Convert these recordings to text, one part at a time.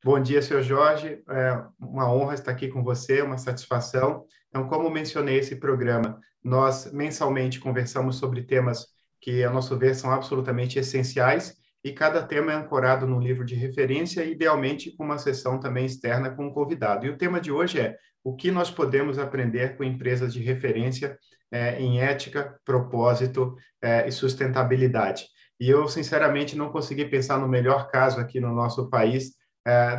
Bom dia, senhor Jorge. É uma honra estar aqui com você, uma satisfação. Então, como mencionei esse programa, nós mensalmente conversamos sobre temas que, a nosso ver, são absolutamente essenciais e cada tema é ancorado num livro de referência, idealmente com uma sessão também externa com um convidado. E o tema de hoje é o que nós podemos aprender com empresas de referência em ética, propósito e sustentabilidade. E eu, sinceramente, não consegui pensar no melhor caso aqui no nosso país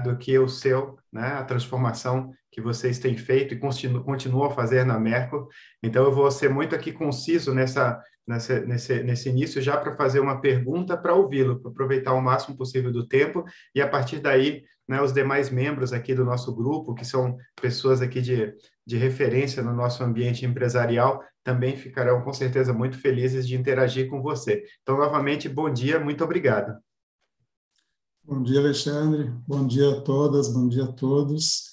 do que o seu, né? A transformação que vocês têm feito e continuam a fazer na Merco. Então, eu vou ser muito aqui conciso nesse início, já para fazer uma pergunta para ouvi-lo, para aproveitar o máximo possível do tempo, e a partir daí, né, os demais membros aqui do nosso grupo, que são pessoas aqui de referência no nosso ambiente empresarial, também ficarão, com certeza, muito felizes de interagir com você. Então, novamente, bom dia, muito obrigado. Bom dia, Alexandre. Bom dia a todas, bom dia a todos.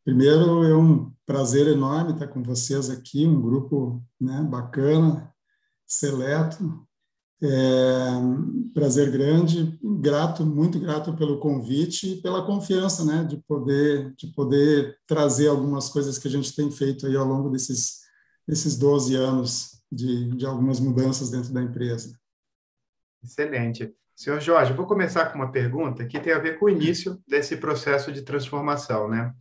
Primeiro, é um prazer enorme estar com vocês aqui, um grupo, né, bacana, seleto. Prazer grande, grato, muito grato pelo convite e pela confiança, né, de poder trazer algumas coisas que a gente tem feito aí ao longo desses 12 anos de algumas mudanças dentro da empresa. Excelente. Senhor Jorge, vou começar com uma pergunta que tem a ver com o início desse processo de transformação, né?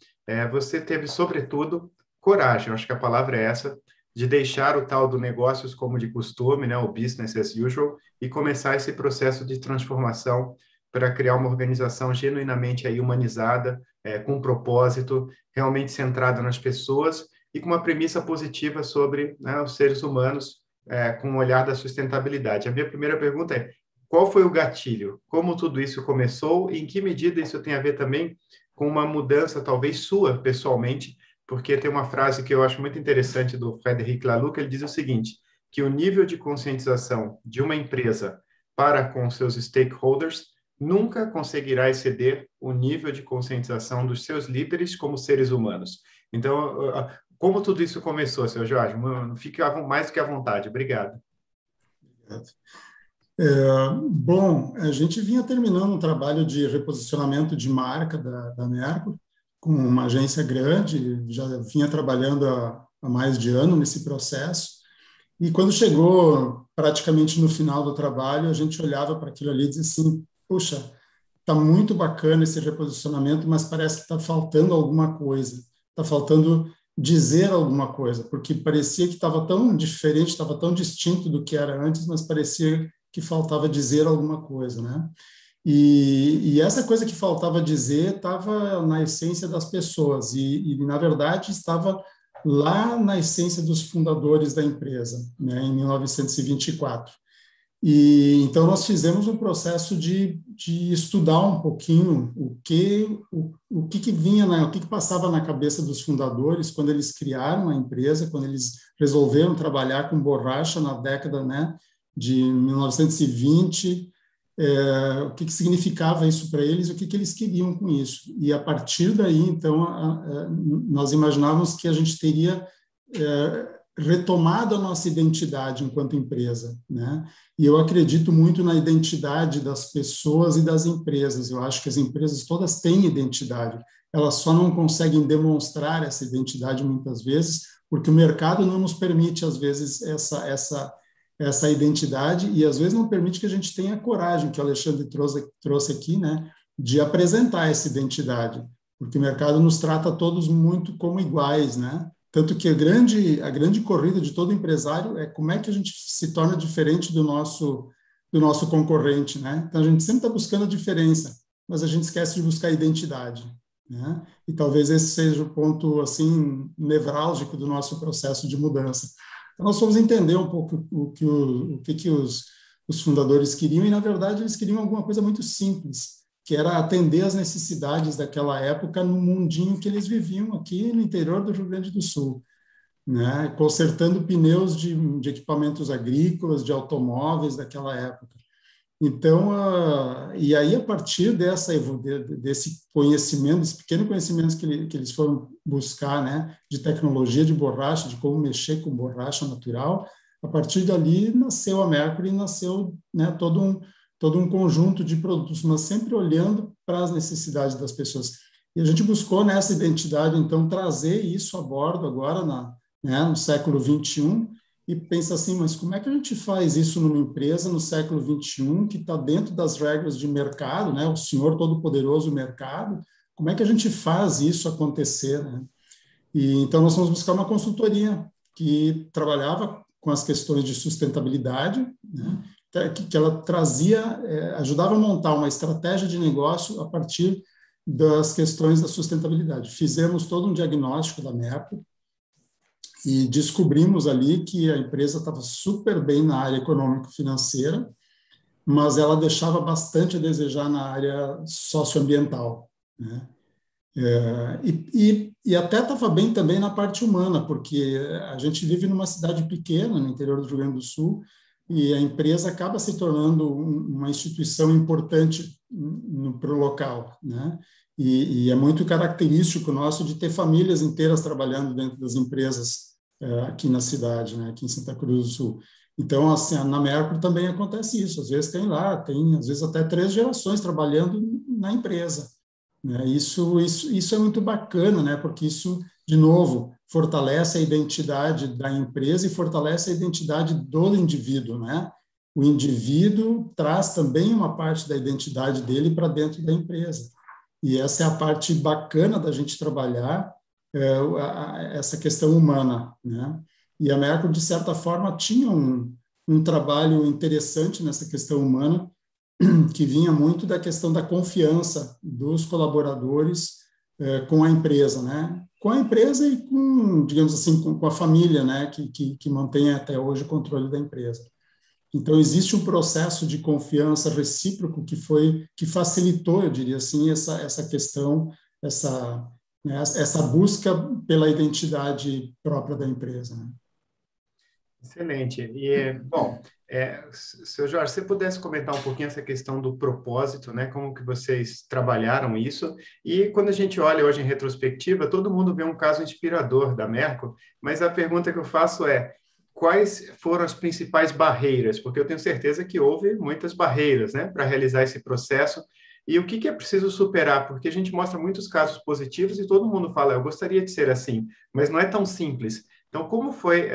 Você teve, sobretudo, coragem, acho que a palavra é essa, de deixar o tal do negócios como de costume, né, o business as usual, e começar esse processo de transformação para criar uma organização genuinamente aí humanizada, com propósito, realmente centrada nas pessoas e com uma premissa positiva sobre, né, os seres humanos, com o olhar da sustentabilidade. A minha primeira pergunta é: qual foi o gatilho? Como tudo isso começou? E em que medida isso tem a ver também com uma mudança, talvez sua, pessoalmente? Porque tem uma frase que eu acho muito interessante do Frederic Laloux, que ele diz o seguinte, que o nível de conscientização de uma empresa para com seus stakeholders nunca conseguirá exceder o nível de conscientização dos seus líderes como seres humanos. Então, como tudo isso começou, senhor Jorge? Fique mais do que à vontade. Obrigado. Obrigado. Bom, a gente vinha terminando um trabalho de reposicionamento de marca da Merco, com uma agência grande, já vinha trabalhando há mais de ano nesse processo, e quando chegou praticamente no final do trabalho, a gente olhava para aquilo ali e dizia assim, puxa, está muito bacana esse reposicionamento, mas parece que está faltando alguma coisa, está faltando dizer alguma coisa, porque parecia que estava tão diferente, estava tão distinto do que era antes, mas parecia que faltava dizer alguma coisa, né? E essa coisa que faltava dizer estava na essência das pessoas e, na verdade, estava lá na essência dos fundadores da empresa, né, em 1924. E então nós fizemos um processo de estudar um pouquinho o que vinha, o que passava na cabeça dos fundadores quando eles criaram a empresa, quando eles resolveram trabalhar com borracha na década, né, de 1920, o que significava isso para eles, o que eles queriam com isso. E, a partir daí, então, nós imaginávamos que a gente teria retomado a nossa identidade enquanto empresa, né? E eu acredito muito na identidade das pessoas e das empresas. Eu acho que as empresas todas têm identidade, elas só não conseguem demonstrar essa identidade muitas vezes, porque o mercado não nos permite, às vezes, essa identidade, e às vezes não permite que a gente tenha coragem, que o Alexandre trouxe aqui, né, de apresentar essa identidade, porque o mercado nos trata todos muito como iguais, né? Tanto que a grande corrida de todo empresário é como é que a gente se torna diferente do nosso concorrente, né? Então a gente sempre está buscando a diferença, mas a gente esquece de buscar a identidade, né? E talvez esse seja o ponto assim nevrálgico do nosso processo de mudança. Então, nós fomos entender um pouco o que os fundadores queriam, e, na verdade, eles queriam alguma coisa muito simples, que era atender às necessidades daquela época no mundinho que eles viviam aqui no interior do Rio Grande do Sul, né? Consertando pneus de equipamentos agrícolas, de automóveis daquela época. Então, e aí, a partir desse conhecimento, desse pequeno conhecimento que eles foram buscar, né, de tecnologia de borracha, de como mexer com borracha natural, a partir dali nasceu a Mercury, nasceu, né, todo um conjunto de produtos, mas sempre olhando para as necessidades das pessoas. E a gente buscou nessa identidade, então, trazer isso a bordo agora no século XXI, e pensa assim, mas como é que a gente faz isso numa empresa no século XXI, que está dentro das regras de mercado, né? O senhor todo-poderoso mercado, como é que a gente faz isso acontecer, né? E então nós fomos buscar uma consultoria que trabalhava com as questões de sustentabilidade, né? Que ela trazia, ajudava a montar uma estratégia de negócio a partir das questões da sustentabilidade. Fizemos todo um diagnóstico da Merco e descobrimos ali que a empresa estava super bem na área econômico-financeira, mas ela deixava bastante a desejar na área socioambiental, né? E até estava bem também na parte humana, porque a gente vive numa cidade pequena, no interior do Rio Grande do Sul, e a empresa acaba se tornando uma instituição importante para o local, né? E é muito característico nosso de ter famílias inteiras trabalhando dentro das empresas aqui na cidade, né? Aqui em Santa Cruz do Sul. Então, assim, na Mercury também acontece isso. Às vezes tem às vezes até 3 gerações trabalhando na empresa, né? Isso é muito bacana, né? Porque isso, de novo, fortalece a identidade da empresa e fortalece a identidade do indivíduo, né? O indivíduo traz também uma parte da identidade dele para dentro da empresa. E essa é a parte bacana da gente trabalhar essa questão humana, né? E a Mercury, de certa forma, tinha um trabalho interessante nessa questão humana, que vinha muito da questão da confiança dos colaboradores com a empresa, né? Com a empresa e com, digamos assim, com a família, né? Que mantém até hoje o controle da empresa. Então, existe um processo de confiança recíproco que facilitou, eu diria assim, essa questão, essa busca pela identidade própria da empresa, né? Excelente. E, bom, seu Jorge, se você pudesse comentar um pouquinho essa questão do propósito, né? Como que vocês trabalharam isso? E quando a gente olha hoje em retrospectiva, todo mundo vê um caso inspirador da Merco, mas a pergunta que eu faço é: quais foram as principais barreiras? Porque eu tenho certeza que houve muitas barreiras, né, para realizar esse processo. E o que é preciso superar? Porque a gente mostra muitos casos positivos e todo mundo fala, eu gostaria de ser assim, mas não é tão simples. Então, como foi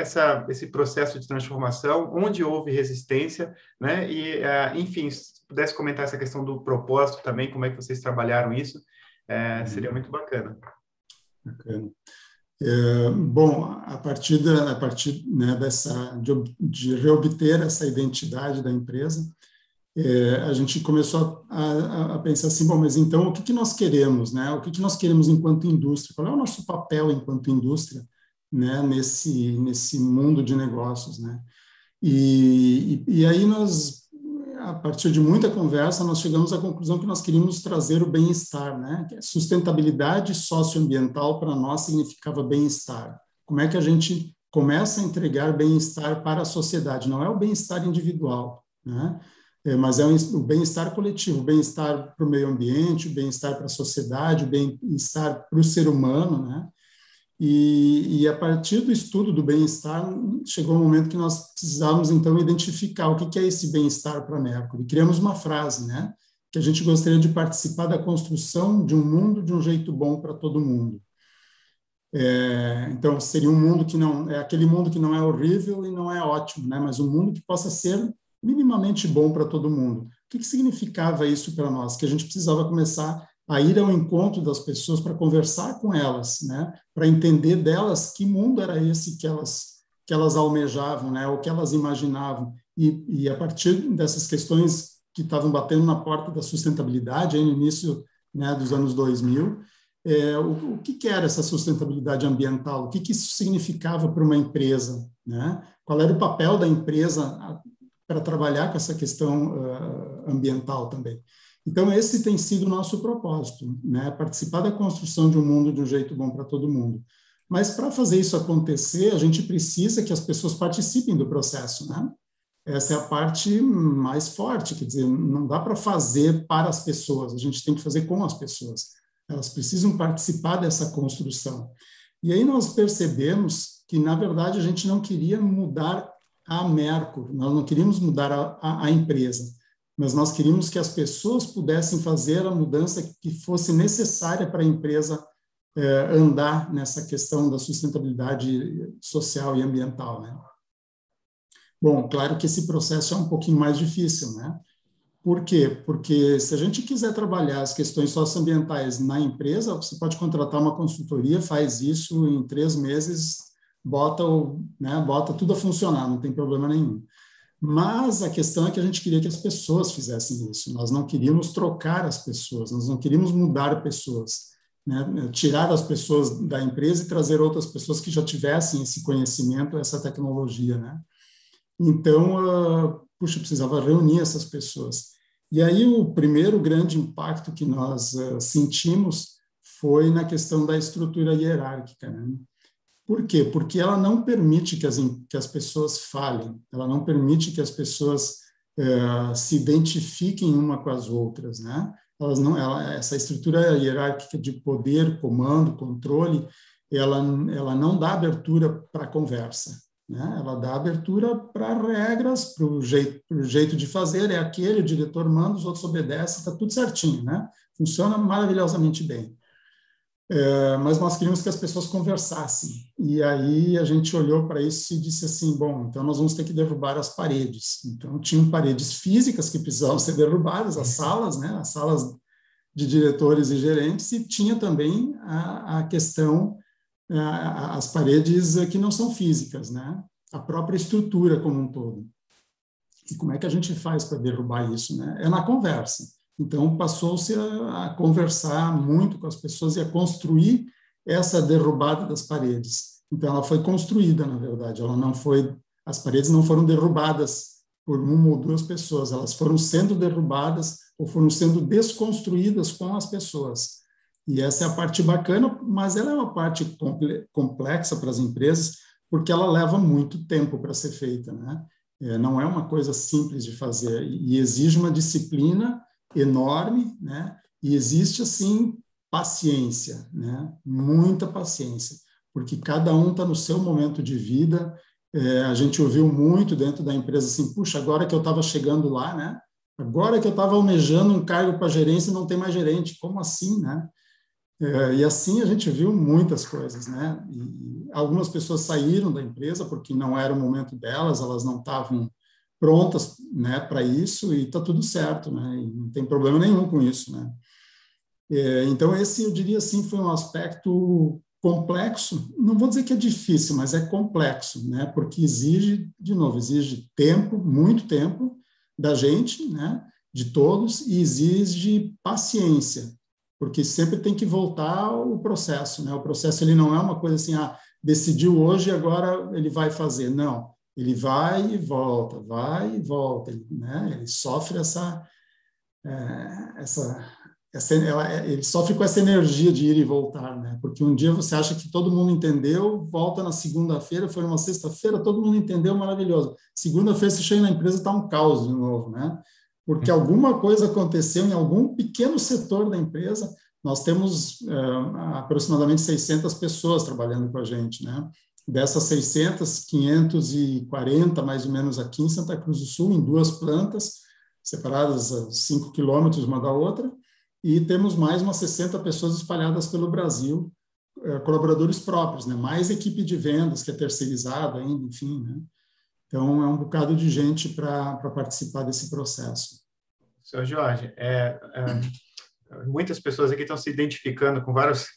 esse processo de transformação? Onde houve resistência, né? E, enfim, se pudesse comentar essa questão do propósito também, como é que vocês trabalharam isso, seria muito bacana. Bacana. Bom, a partir né, de reobter essa identidade da empresa, a gente começou a pensar assim, bom, mas então o que nós queremos, né? O que nós queremos enquanto indústria? Qual é o nosso papel enquanto indústria, né? Nesse mundo de negócios, né? E aí nós, a partir de muita conversa, nós chegamos à conclusão que nós queríamos trazer o bem-estar, né? Sustentabilidade socioambiental para nós significava bem-estar. Como é que a gente começa a entregar bem-estar para a sociedade? Não é o bem-estar individual, né? Mas é o bem-estar coletivo, o bem-estar para o meio ambiente, o bem-estar para a sociedade, o bem-estar para o ser humano, né? E a partir do estudo do bem-estar, chegou um momento que nós precisávamos, então, identificar o que é esse bem-estar para a Mercury. Criamos uma frase, né? Que a gente gostaria de participar da construção de um mundo de um jeito bom para todo mundo. Então, seria um mundo que não... É aquele mundo que não é horrível e não é ótimo, né? Mas um mundo que possa ser minimamente bom para todo mundo. O que significava isso para nós? Que a gente precisava começar a ir ao encontro das pessoas para conversar com elas, né? Para entender delas que mundo era esse que elas almejavam, né? O que elas imaginavam. E a partir dessas questões que estavam batendo na porta da sustentabilidade, aí no início, né, dos anos 2000, o que era essa sustentabilidade ambiental? O que isso significava para uma empresa, né? Qual era o papel da empresa para trabalhar com essa questão ambiental também. Então, esse tem sido o nosso propósito, né? Participar da construção de um mundo de um jeito bom para todo mundo. Mas, para fazer isso acontecer, a gente precisa que as pessoas participem do processo, né? Essa é a parte mais forte, quer dizer, não dá para fazer para as pessoas, a gente tem que fazer com as pessoas. Elas precisam participar dessa construção. E aí nós percebemos que, na verdade, a gente não queria mudar a Mercury, nós não queríamos mudar a empresa. mas nós queríamos que as pessoas pudessem fazer a mudança que fosse necessária para a empresa andar nessa questão da sustentabilidade social e ambiental, né? Bom, claro que esse processo é um pouquinho mais difícil, né? Por quê? Porque se a gente quiser trabalhar as questões socioambientais na empresa, você pode contratar uma consultoria, faz isso em 3 meses, bota tudo a funcionar, não tem problema nenhum. Mas a questão é que a gente queria que as pessoas fizessem isso. Nós não queríamos trocar as pessoas, nós não queríamos mudar pessoas, né? Tirar as pessoas da empresa e trazer outras pessoas que já tivessem esse conhecimento, essa tecnologia, né? Então, precisava reunir essas pessoas. E aí o primeiro grande impacto que nós sentimos foi na questão da estrutura hierárquica, né? Por quê? Porque ela não permite que as pessoas falem, ela não permite que as pessoas se identifiquem uma com as outras, né? Essa estrutura hierárquica de poder, comando, controle, ela não dá abertura para conversa, né? Ela dá abertura para regras, para o jeito de fazer, é aquele, o diretor manda, os outros obedecem, está tudo certinho, né? Funciona maravilhosamente bem. Mas nós queríamos que as pessoas conversassem. E aí a gente olhou para isso e disse assim, bom, então nós vamos ter que derrubar as paredes. Então tinham paredes físicas que precisavam ser derrubadas, as salas, né? As salas de diretores e gerentes, e tinha também a questão, as paredes que não são físicas, né? A própria estrutura como um todo. E como é que a gente faz para derrubar isso, né? É na conversa. Então, passou-se a conversar muito com as pessoas e a construir essa derrubada das paredes. Então, ela foi construída, na verdade. As paredes não foram derrubadas por uma ou duas pessoas, elas foram sendo derrubadas ou foram sendo desconstruídas com as pessoas. E essa é a parte bacana, mas ela é uma parte complexa para as empresas, porque ela leva muito tempo para ser feita, né? Não é uma coisa simples de fazer e exige uma disciplina enorme, né? E existe, assim, paciência, né? Muita paciência, porque cada um está no seu momento de vida. A gente ouviu muito dentro da empresa assim, puxa, agora que eu estava chegando lá, né? Agora que eu estava almejando um cargo para gerência, não tem mais gerente. Como assim, né? E assim a gente viu muitas coisas, né? E algumas pessoas saíram da empresa porque não era o momento delas, elas não estavam prontas, né, para isso, e está tudo certo, né, e não tem problema nenhum com isso, né. Então esse, eu diria assim, foi um aspecto complexo, não vou dizer que é difícil, mas é complexo, né, porque exige, de novo, exige tempo, muito tempo da gente, né, de todos, e exige paciência, porque sempre tem que voltar ao processo, né, o processo ele não é uma coisa assim, decidiu hoje, agora ele vai fazer, não. Ele vai e volta, né? Ele sofre ele sofre com essa energia de ir e voltar, né? Porque um dia você acha que todo mundo entendeu, volta na segunda-feira, foi uma sexta-feira, todo mundo entendeu, maravilhoso. Segunda-feira você chega na empresa, está um caos de novo, né? Porque alguma coisa aconteceu em algum pequeno setor da empresa. Nós temos aproximadamente 600 pessoas trabalhando com a gente, né? Dessas 600, 540 mais ou menos aqui em Santa Cruz do Sul, em 2 plantas, separadas a 5 quilômetros uma da outra, e temos mais umas 60 pessoas espalhadas pelo Brasil, colaboradores próprios, né? Mais equipe de vendas que é terceirizada ainda, enfim, né? Então, é um bocado de gente para participar desse processo. Senhor Jorge, muitas pessoas aqui estão se identificando com várias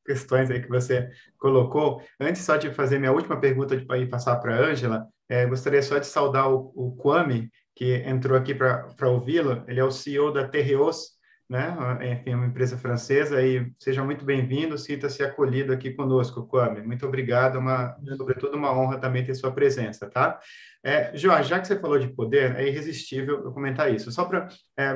questões aí que você colocou. Antes só de fazer minha última pergunta para ir passar para a Ângela, gostaria só de saudar o Kwame, que entrou aqui para ouvi-lo. Ele é o CEO da Tereos, né? Enfim, uma empresa francesa, e seja muito bem-vindo, sinta-se acolhido aqui conosco, Kwame. Muito obrigado, sobretudo uma honra também ter sua presença, tá? Jorge, já que você falou de poder, é irresistível eu comentar isso. Só para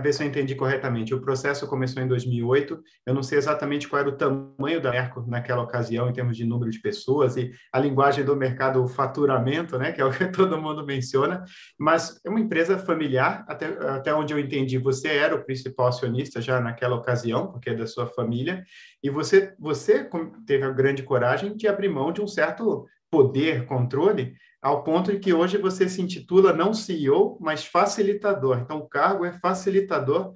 ver se eu entendi corretamente, o processo começou em 2008, eu não sei exatamente qual era o tamanho da Merco naquela ocasião, em termos de número de pessoas, e a linguagem do mercado, o faturamento, né, que é o que todo mundo menciona, mas é uma empresa familiar, até onde eu entendi, você era o principal acionista já naquela ocasião, porque é da sua família, e você teve a grande coragem de abrir mão de um certo poder, controle, ao ponto de que hoje você se intitula não CEO, mas facilitador. Então, o cargo é facilitador.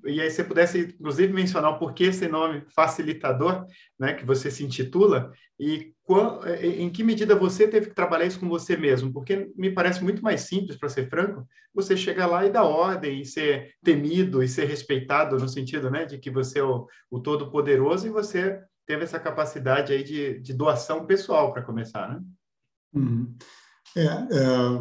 E aí você pudesse, inclusive, mencionar o porquê esse nome facilitador, né, que você se intitula, e em que medida você teve que trabalhar isso com você mesmo, porque me parece muito mais simples, para ser franco, você chegar lá e dar ordem, e ser temido, e ser respeitado, no sentido, né, de que você é o todo-poderoso, e você teve essa capacidade aí de doação pessoal, para começar, né? Uhum.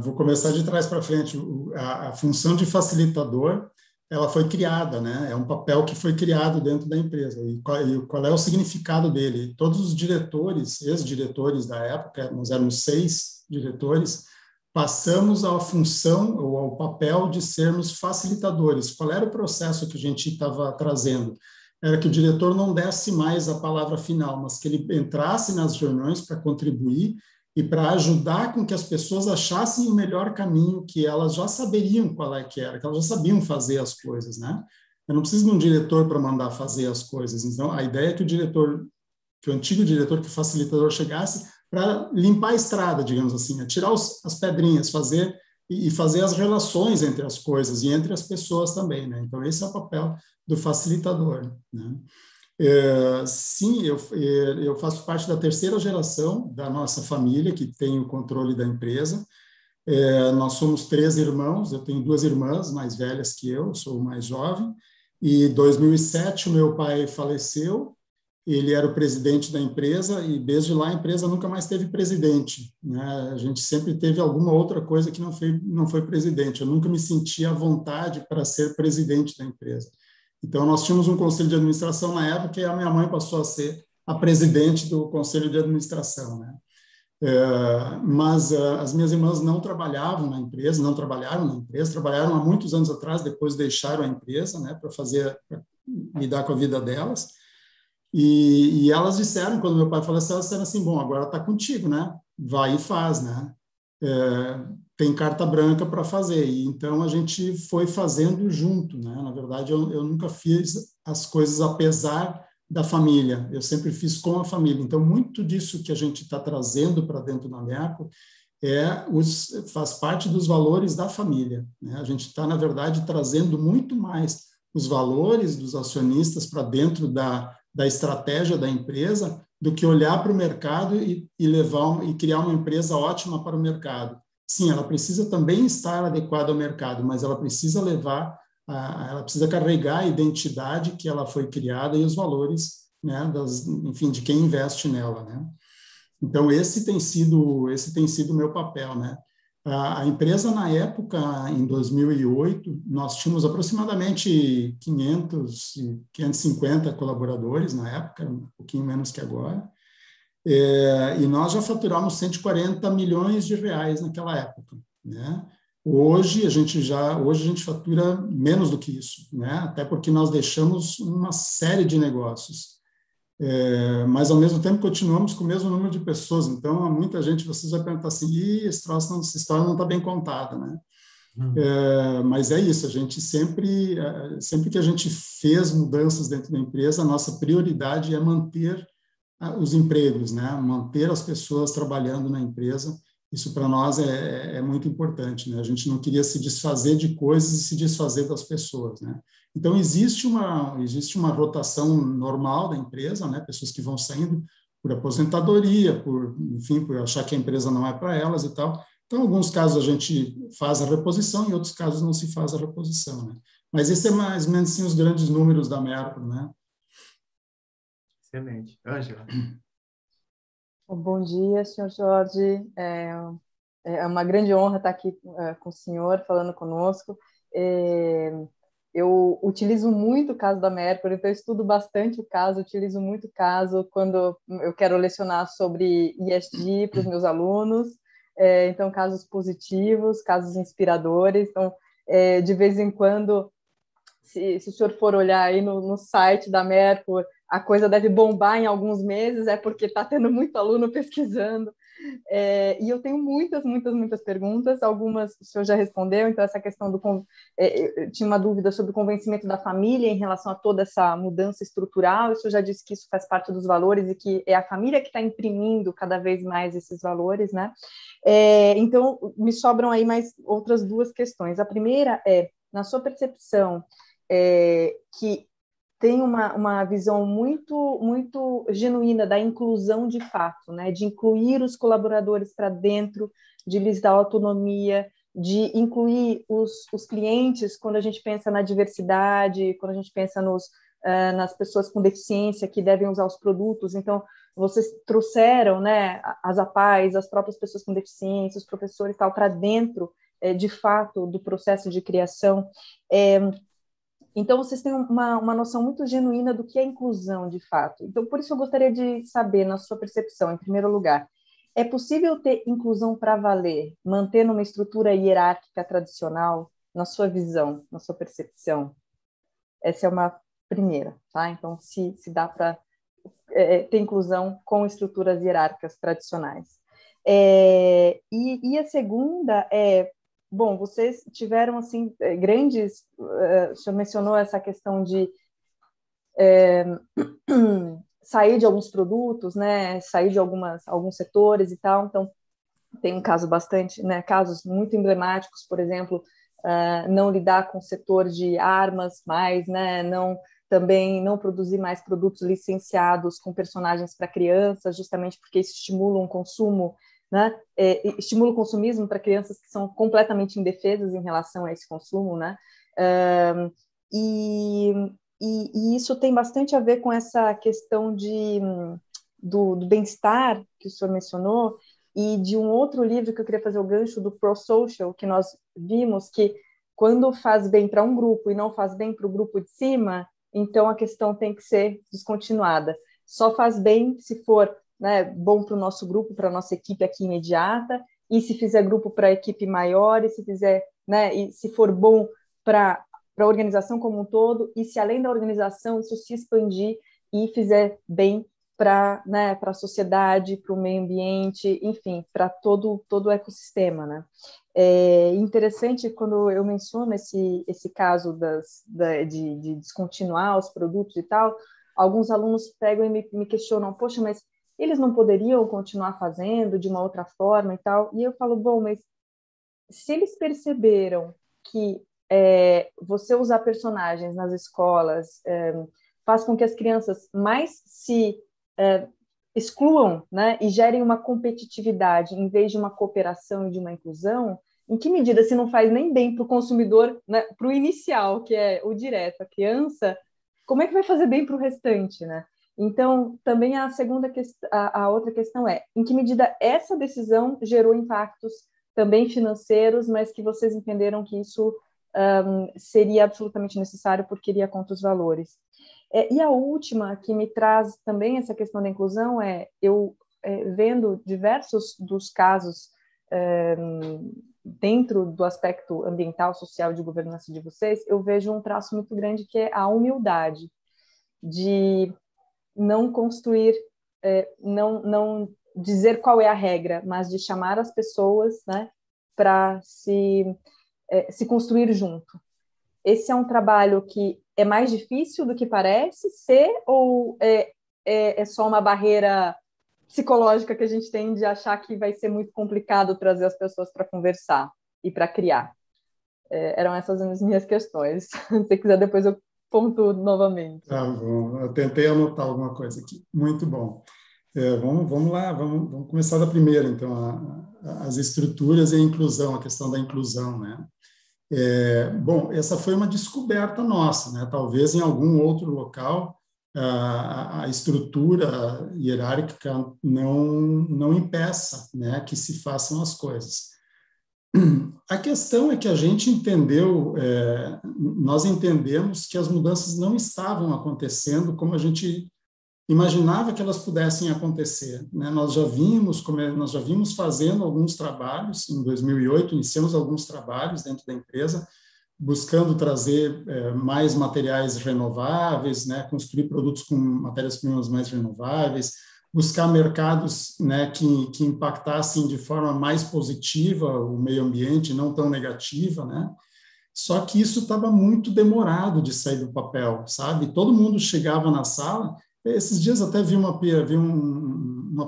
Vou começar de trás para frente. A função de facilitador, ela foi criada, né? É um papel que foi criado dentro da empresa. E qual é o significado dele? Todos os diretores, ex-diretores da época, nós éramos 6 diretores, passamos à função ou ao papel de sermos facilitadores. Qual era o processo que a gente estava trazendo? Era que o diretor não desse mais a palavra final, mas que ele entrasse nas reuniões para contribuir e para ajudar com que as pessoas achassem o melhor caminho, que elas já saberiam qual é que era, que elas já sabiam fazer as coisas, né? Eu não preciso de um diretor para mandar fazer as coisas. Então, a ideia é que o antigo diretor, que o facilitador chegasse para limpar a estrada, digamos assim, tirar as pedrinhas, fazer as relações entre as coisas e entre as pessoas também, né? Então, esse é o papel do facilitador, né? Sim, eu faço parte da terceira geração da nossa família, que tem o controle da empresa. Nós somos 3 irmãos, eu tenho 2 irmãs mais velhas que eu, sou o mais jovem, e em 2007 o meu pai faleceu, ele era o presidente da empresa, e desde lá a empresa nunca mais teve presidente, né? A gente sempre teve alguma outra coisa que não foi presidente, eu nunca me senti à vontade para ser presidente da empresa. Então, nós tínhamos um conselho de administração na época e a minha mãe passou a ser a presidente do conselho de administração, né? Mas as minhas irmãs não trabalhavam na empresa, não trabalharam na empresa, trabalharam há muitos anos atrás, depois deixaram a empresa, né, para lidar com a vida delas. E elas disseram, quando meu pai faleceu, elas disseram assim, bom, agora está contigo, né? Vai e faz, né? Tem carta branca para fazer. E então a gente foi fazendo junto, né? Na verdade, eu nunca fiz as coisas apesar da família. Eu sempre fiz com a família. Então, muito disso que a gente está trazendo para dentro da Merco faz parte dos valores da família, né? A gente está, na verdade, trazendo muito mais os valores dos acionistas para dentro da estratégia da empresa do que olhar para o mercado e criar uma empresa ótima para o mercado. Sim, ela precisa também estar adequada ao mercado, mas ela precisa ela precisa carregar a identidade que ela foi criada e os valores, né, enfim, de quem investe nela, né? Então, esse tem sido o meu papel, né? A empresa, na época, em 2008, nós tínhamos aproximadamente 550 colaboradores na época, um pouquinho menos que agora, e nós já faturamos 140 milhões de reais naquela época, né? Hoje a gente fatura menos do que isso, né? Até porque nós deixamos uma série de negócios. Mas, ao mesmo tempo, continuamos com o mesmo número de pessoas. Então, muita gente, vocês vão perguntar assim, essa história não está bem contada, né? Mas é isso, a gente sempre que a gente fez mudanças dentro da empresa, a nossa prioridade é manter os empregos, né? Manter as pessoas trabalhando na empresa. Isso, para nós, é muito importante, né? A gente não queria se desfazer de coisas e se desfazer das pessoas, né? Então, existe uma rotação normal da empresa, né? Pessoas que vão saindo por aposentadoria, enfim, por achar que a empresa não é para elas e tal. Então, em alguns casos a gente faz a reposição, em outros casos não se faz a reposição, né? Mas esse é mais ou menos assim, os grandes números da Merco, né? Excelente. Ângela? Bom dia, senhor Jorge. É uma grande honra estar aqui com o senhor, falando conosco. Eu utilizo muito o caso da Mercury, então eu estudo bastante o caso, utilizo muito o caso quando eu quero lecionar sobre ESG para os meus alunos. Então, casos positivos, casos inspiradores. Então, de vez em quando, se o senhor for olhar aí no site da Mercury, a coisa deve bombar em alguns meses, é porque está tendo muito aluno pesquisando. E eu tenho muitas perguntas, algumas o senhor já respondeu, então essa questão eu tinha uma dúvida sobre o convencimento da família em relação a toda essa mudança estrutural, o senhor já disse que isso faz parte dos valores e que é a família que está imprimindo cada vez mais esses valores, né? Então, me sobram aí mais outras duas questões. A primeira é, na sua percepção, que tem uma visão muito genuína da inclusão de fato, né? De incluir os colaboradores para dentro, de lhes dar autonomia, de incluir os clientes quando a gente pensa na diversidade, quando a gente pensa nas pessoas com deficiência que devem usar os produtos. Então, vocês trouxeram, né, as APAES, as próprias pessoas com deficiência, os professores e tal, para dentro, de fato, do processo de criação. Então, vocês têm uma noção muito genuína do que é inclusão, de fato. Então, por isso eu gostaria de saber, na sua percepção, em primeiro lugar, é possível ter inclusão para valer, mantendo uma estrutura hierárquica tradicional, na sua visão, na sua percepção? Essa é uma primeira, tá? Então, se dá para ter inclusão com estruturas hierárquicas tradicionais. E a segunda bom, vocês tiveram, assim, grandes... o senhor mencionou essa questão de sair de alguns produtos, né? Sair de alguns setores e tal. Então, tem um caso né? Casos muito emblemáticos, por exemplo, não lidar com o setor de armas mais, né? Também não produzir mais produtos licenciados com personagens para crianças, justamente porque isso estimula um consumo, né? Estimula o consumismo para crianças que são completamente indefesas em relação a esse consumo, né? E isso tem bastante a ver com essa questão do bem-estar que o senhor mencionou, e de um outro livro que eu queria fazer o gancho, do Pro-Social, que nós vimos que quando faz bem para um grupo e não faz bem para o grupo de cima, então a questão tem que ser descontinuada. Só faz bem se for, né, bom para o nosso grupo, para a nossa equipe aqui imediata, e se fizer grupo para a equipe maior, e se fizer, né, e se for bom para a organização como um todo, e se além da organização isso se expandir e fizer bem para, né, para a sociedade, para o meio ambiente, enfim, para todo o ecossistema, né? É interessante quando eu menciono esse caso de descontinuar os produtos e tal, alguns alunos pegam e me questionam, poxa, mas eles não poderiam continuar fazendo de uma outra forma e tal? E eu falo, bom, mas se eles perceberam que você usar personagens nas escolas faz com que as crianças mais se excluam, né, e gerem uma competitividade em vez de uma cooperação e de uma inclusão, em que medida se não faz nem bem para o consumidor, né, para o inicial, que é o direto, a criança, como é que vai fazer bem para o restante, né? Então, também a outra questão é, em que medida essa decisão gerou impactos também financeiros, mas que vocês entenderam que isso seria absolutamente necessário porque iria contra os valores. E a última, que me traz também essa questão da inclusão, eu vendo diversos dos casos dentro do aspecto ambiental, social, de governança de vocês, eu vejo um traço muito grande que é a humildade, de não construir, não dizer qual é a regra, mas de chamar as pessoas, né, para se construir junto. Esse é um trabalho que é mais difícil do que parece ser, ou é só uma barreira psicológica que a gente tem de achar que vai ser muito complicado trazer as pessoas para conversar e para criar? Eram essas as minhas questões. Se você quiser, depois eu pontuo novamente. Tá bom, eu tentei anotar alguma coisa aqui. Muito bom. Vamos lá, vamos começar da primeira, então, as estruturas e a inclusão, a questão da inclusão, né? Bom, essa foi uma descoberta nossa, né? Talvez em algum outro local a estrutura hierárquica não impeça, né, que se façam as coisas. A questão é que a gente entendeu, nós entendemos que as mudanças não estavam acontecendo como a gente imaginava que elas pudessem acontecer, né? Nós já vimos fazendo alguns trabalhos, em 2008 iniciamos alguns trabalhos dentro da empresa, buscando trazer mais materiais renováveis, né? Construir produtos com matérias-primas mais renováveis, buscar mercados, né, que impactassem de forma mais positiva o meio ambiente, não tão negativa, né? Só que isso estava muito demorado de sair do papel, sabe? Todo mundo chegava na sala. Esses dias até vi uma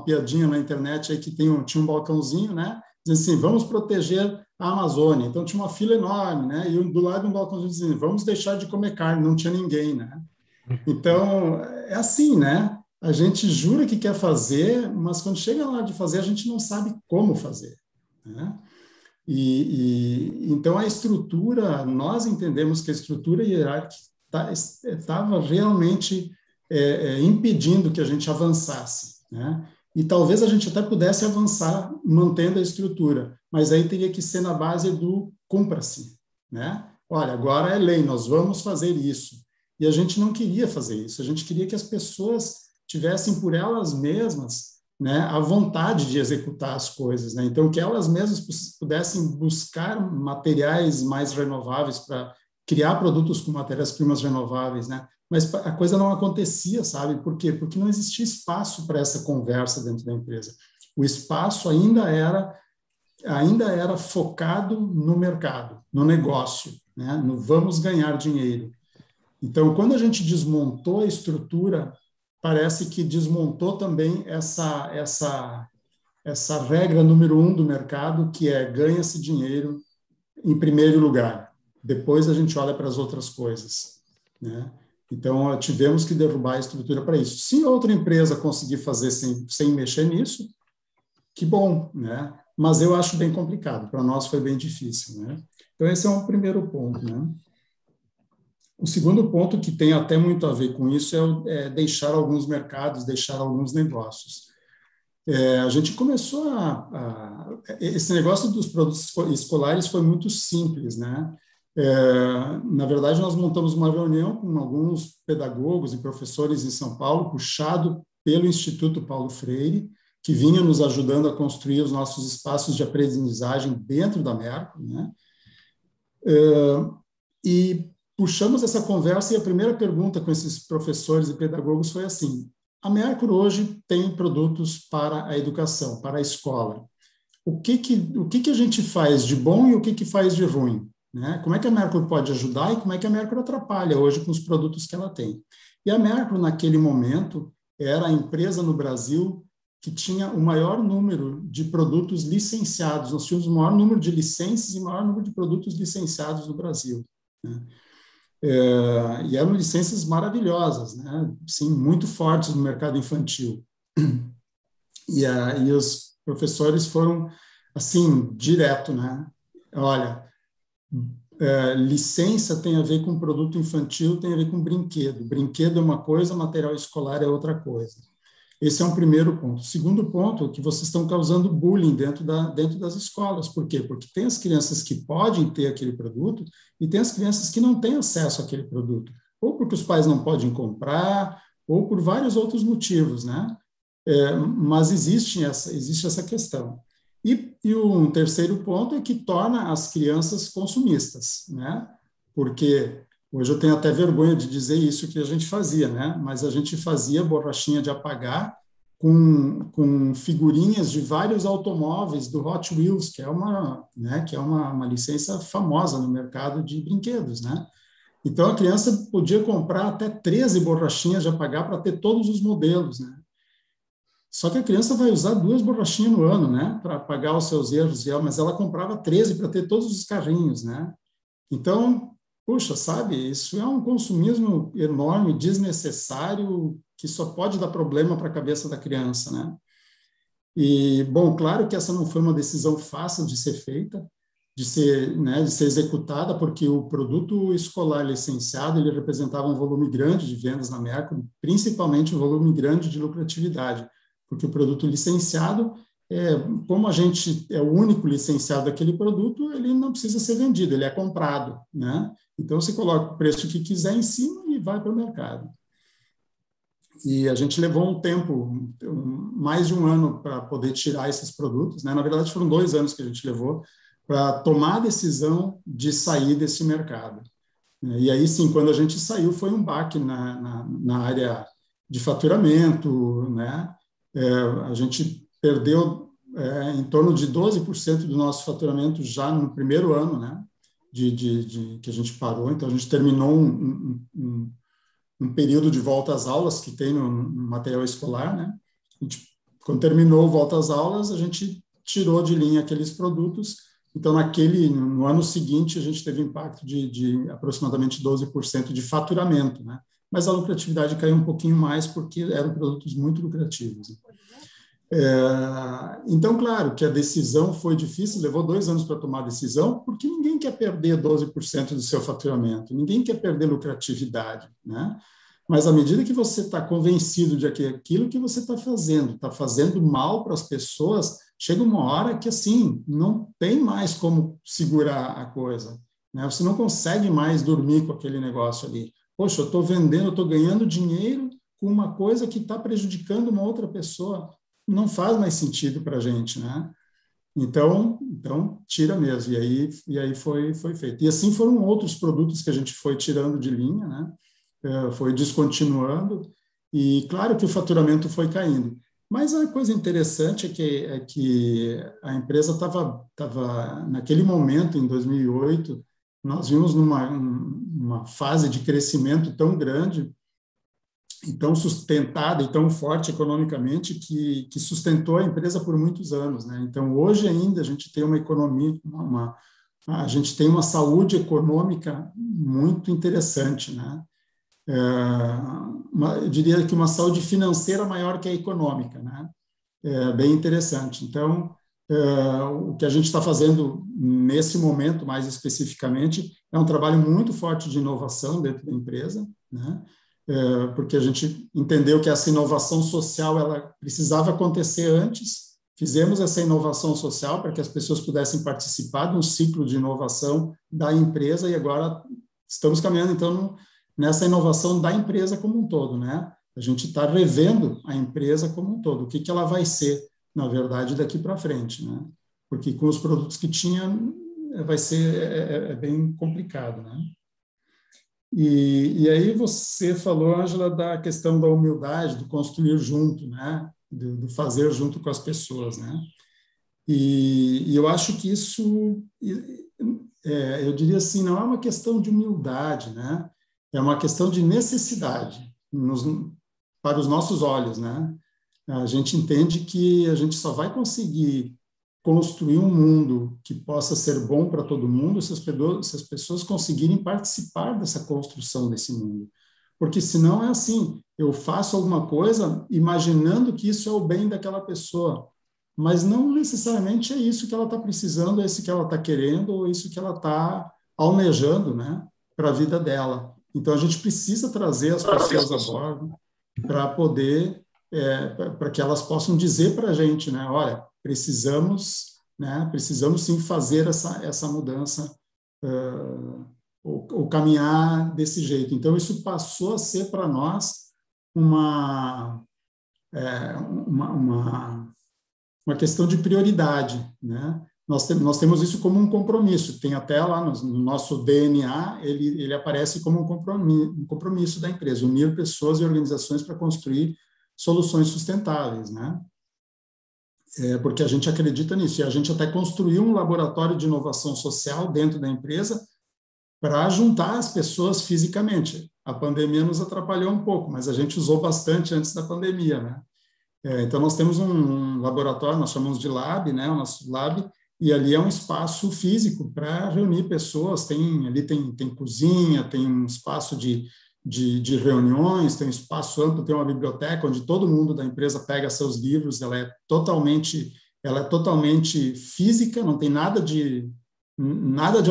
piadinha na internet aí que tinha um balcãozinho, né? Dizendo assim, vamos proteger a Amazônia. Então tinha uma fila enorme, né? E do lado um balcãozinho dizendo, vamos deixar de comer carne. Não tinha ninguém, né? Então é assim, né? A gente jura que quer fazer, mas quando chega lá de fazer, a gente não sabe como fazer, né? Então a estrutura, nós entendemos que a estrutura hierárquica estava realmente impedindo que a gente avançasse, né? E talvez a gente até pudesse avançar mantendo a estrutura, mas aí teria que ser na base do cumpra-se, né? Olha, agora é lei, nós vamos fazer isso. E a gente não queria fazer isso, a gente queria que as pessoas tivessem por elas mesmas, né, a vontade de executar as coisas, né? Então, que elas mesmas pudessem buscar materiais mais renováveis para criar produtos com matérias-primas renováveis, né? Mas a coisa não acontecia, sabe? Por quê? Porque não existia espaço para essa conversa dentro da empresa. O espaço ainda era focado no mercado, no negócio, né? No vamos ganhar dinheiro. Então, quando a gente desmontou a estrutura, parece que desmontou também essa regra número 1 do mercado, que é ganha-se dinheiro em primeiro lugar. Depois a gente olha para as outras coisas, né? Então, tivemos que derrubar a estrutura para isso. Se outra empresa conseguir fazer sem mexer nisso, que bom, né? Mas eu acho bem complicado. Para nós foi bem difícil, né? Então, esse é um primeiro ponto, né? O segundo ponto, que tem até muito a ver com isso, é deixar alguns mercados, deixar alguns negócios. A gente começou esse negócio dos produtos escolares foi muito simples, né? Na verdade, nós montamos uma reunião com alguns pedagogos e professores em São Paulo, puxado pelo Instituto Paulo Freire, que vinha nos ajudando a construir os nossos espaços de aprendizagem dentro da Merco, né? E puxamos essa conversa e a primeira pergunta com esses professores e pedagogos foi assim: a Mercur hoje tem produtos para a educação, para a escola. O que a gente faz de bom e o que faz de ruim, né? Como é que a Mercur pode ajudar e como é que a Mercur atrapalha hoje com os produtos que ela tem? E a Mercur, naquele momento, era a empresa no Brasil que tinha o maior número de produtos licenciados. Nós tínhamos o maior número de licenças e o maior número de produtos licenciados no Brasil, né? E eram licenças maravilhosas, né? Sim, muito fortes no mercado infantil. E os professores foram, assim, direto, né? Olha, licença tem a ver com produto infantil, tem a ver com brinquedo. Brinquedo é uma coisa, material escolar é outra coisa. Esse é um primeiro ponto. O segundo ponto é que vocês estão causando bullying dentro das escolas. Por quê? Porque tem as crianças que podem ter aquele produto e tem as crianças que não têm acesso àquele produto. Ou porque os pais não podem comprar, ou por vários outros motivos, né? Mas existe essa questão. E um terceiro ponto é que torna as crianças consumistas, né? Porque hoje eu tenho até vergonha de dizer isso que a gente fazia, né? Mas a gente fazia borrachinha de apagar com figurinhas de vários automóveis do Hot Wheels, que é uma licença famosa no mercado de brinquedos, né? Então a criança podia comprar até 13 borrachinhas de apagar para ter todos os modelos, né? Só que a criança vai usar 2 borrachinhas no ano, né? Para apagar os seus erros, mas ela comprava 13 para ter todos os carrinhos, né? Então, puxa, sabe, isso é um consumismo enorme, desnecessário, que só pode dar problema para a cabeça da criança, né? E, bom, claro que essa não foi uma decisão fácil de ser feita, de ser executada, porque o produto escolar licenciado, ele representava um volume grande de vendas na Merco, principalmente um volume grande de lucratividade, porque o produto licenciado, como a gente é o único licenciado daquele produto, ele não precisa ser vendido, ele é comprado, né? Então, você coloca o preço que quiser em cima e vai para o mercado. E a gente levou um tempo, mais de um ano, para poder tirar esses produtos, né? Na verdade, foram 2 anos que a gente levou para tomar a decisão de sair desse mercado. E aí, sim, quando a gente saiu, foi um baque na área de faturamento, né? A gente perdeu em torno de 12% do nosso faturamento já no primeiro ano, né, que a gente parou. Então, a gente terminou um período de volta às aulas que tem no material escolar, né? Quando terminou volta às aulas, a gente tirou de linha aqueles produtos. Então, no ano seguinte, a gente teve impacto de aproximadamente 12% de faturamento, né? Mas a lucratividade caiu um pouquinho mais porque eram produtos muito lucrativos. Então, claro que a decisão foi difícil, levou 2 anos para tomar a decisão, porque ninguém quer perder 12% do seu faturamento, ninguém quer perder lucratividade, né? Mas à medida que você está convencido de que aquilo que você está fazendo mal para as pessoas, chega uma hora que, assim, não tem mais como segurar a coisa, né? Você não consegue mais dormir com aquele negócio ali. Poxa, eu estou vendendo, eu estou ganhando dinheiro com uma coisa que está prejudicando uma outra pessoa. Não faz mais sentido para a gente, né? Então tira mesmo. E aí foi feito. E assim foram outros produtos que a gente foi tirando de linha, né? Foi descontinuando, e claro que o faturamento foi caindo. Mas a coisa interessante é que a empresa estava naquele momento, em 2008, nós vimos numa fase de crescimento tão grande, e tão sustentada e tão forte economicamente que sustentou a empresa por muitos anos, né? Então, hoje ainda a gente tem uma economia, a gente tem uma saúde econômica muito interessante, né? Eu diria que uma saúde financeira maior que a econômica, né? Bem interessante. Então, o que a gente está fazendo nesse momento, mais especificamente, é um trabalho muito forte de inovação dentro da empresa, né? Porque a gente entendeu que essa inovação social ela precisava acontecer antes. Fizemos essa inovação social para que as pessoas pudessem participar de um ciclo de inovação da empresa, e agora estamos caminhando, então, nessa inovação da empresa como um todo, né? A gente está revendo a empresa como um todo, o que ela vai ser, na verdade, daqui para frente, né? Porque com os produtos que tinha, vai ser bem complicado, né? E aí você falou, Ângela, da questão da humildade, do construir junto, né? Do fazer junto com as pessoas, né? E eu acho que isso, eu diria assim, não é uma questão de humildade, né? É uma questão de necessidade para os nossos olhos, né? A gente entende que a gente só vai conseguir construir um mundo que possa ser bom para todo mundo se as pessoas conseguirem participar dessa construção desse mundo. Porque senão é assim, eu faço alguma coisa imaginando que isso é o bem daquela pessoa, mas não necessariamente é isso que ela está precisando, é isso que ela está querendo, ou isso que ela está almejando, né, para a vida dela. Então, a gente precisa trazer as pessoas a bordo para poder, para que elas possam dizer para a gente, né, olha, precisamos sim fazer essa mudança, ou caminhar desse jeito. Então, isso passou a ser para nós uma questão de prioridade, né? Nós temos isso como um compromisso, tem até lá no nosso DNA, ele aparece como um compromisso da empresa, unir pessoas e organizações para construir soluções sustentáveis, né? Porque a gente acredita nisso, e a gente até construiu um laboratório de inovação social dentro da empresa para juntar as pessoas fisicamente. A pandemia nos atrapalhou um pouco, mas a gente usou bastante antes da pandemia, né? Então, nós temos um laboratório, nós chamamos de lab, né? O nosso lab, e ali é um espaço físico para reunir pessoas, ali tem cozinha, tem um espaço de reuniões, tem um espaço amplo, tem uma biblioteca onde todo mundo da empresa pega seus livros, ela é totalmente física, não tem nada de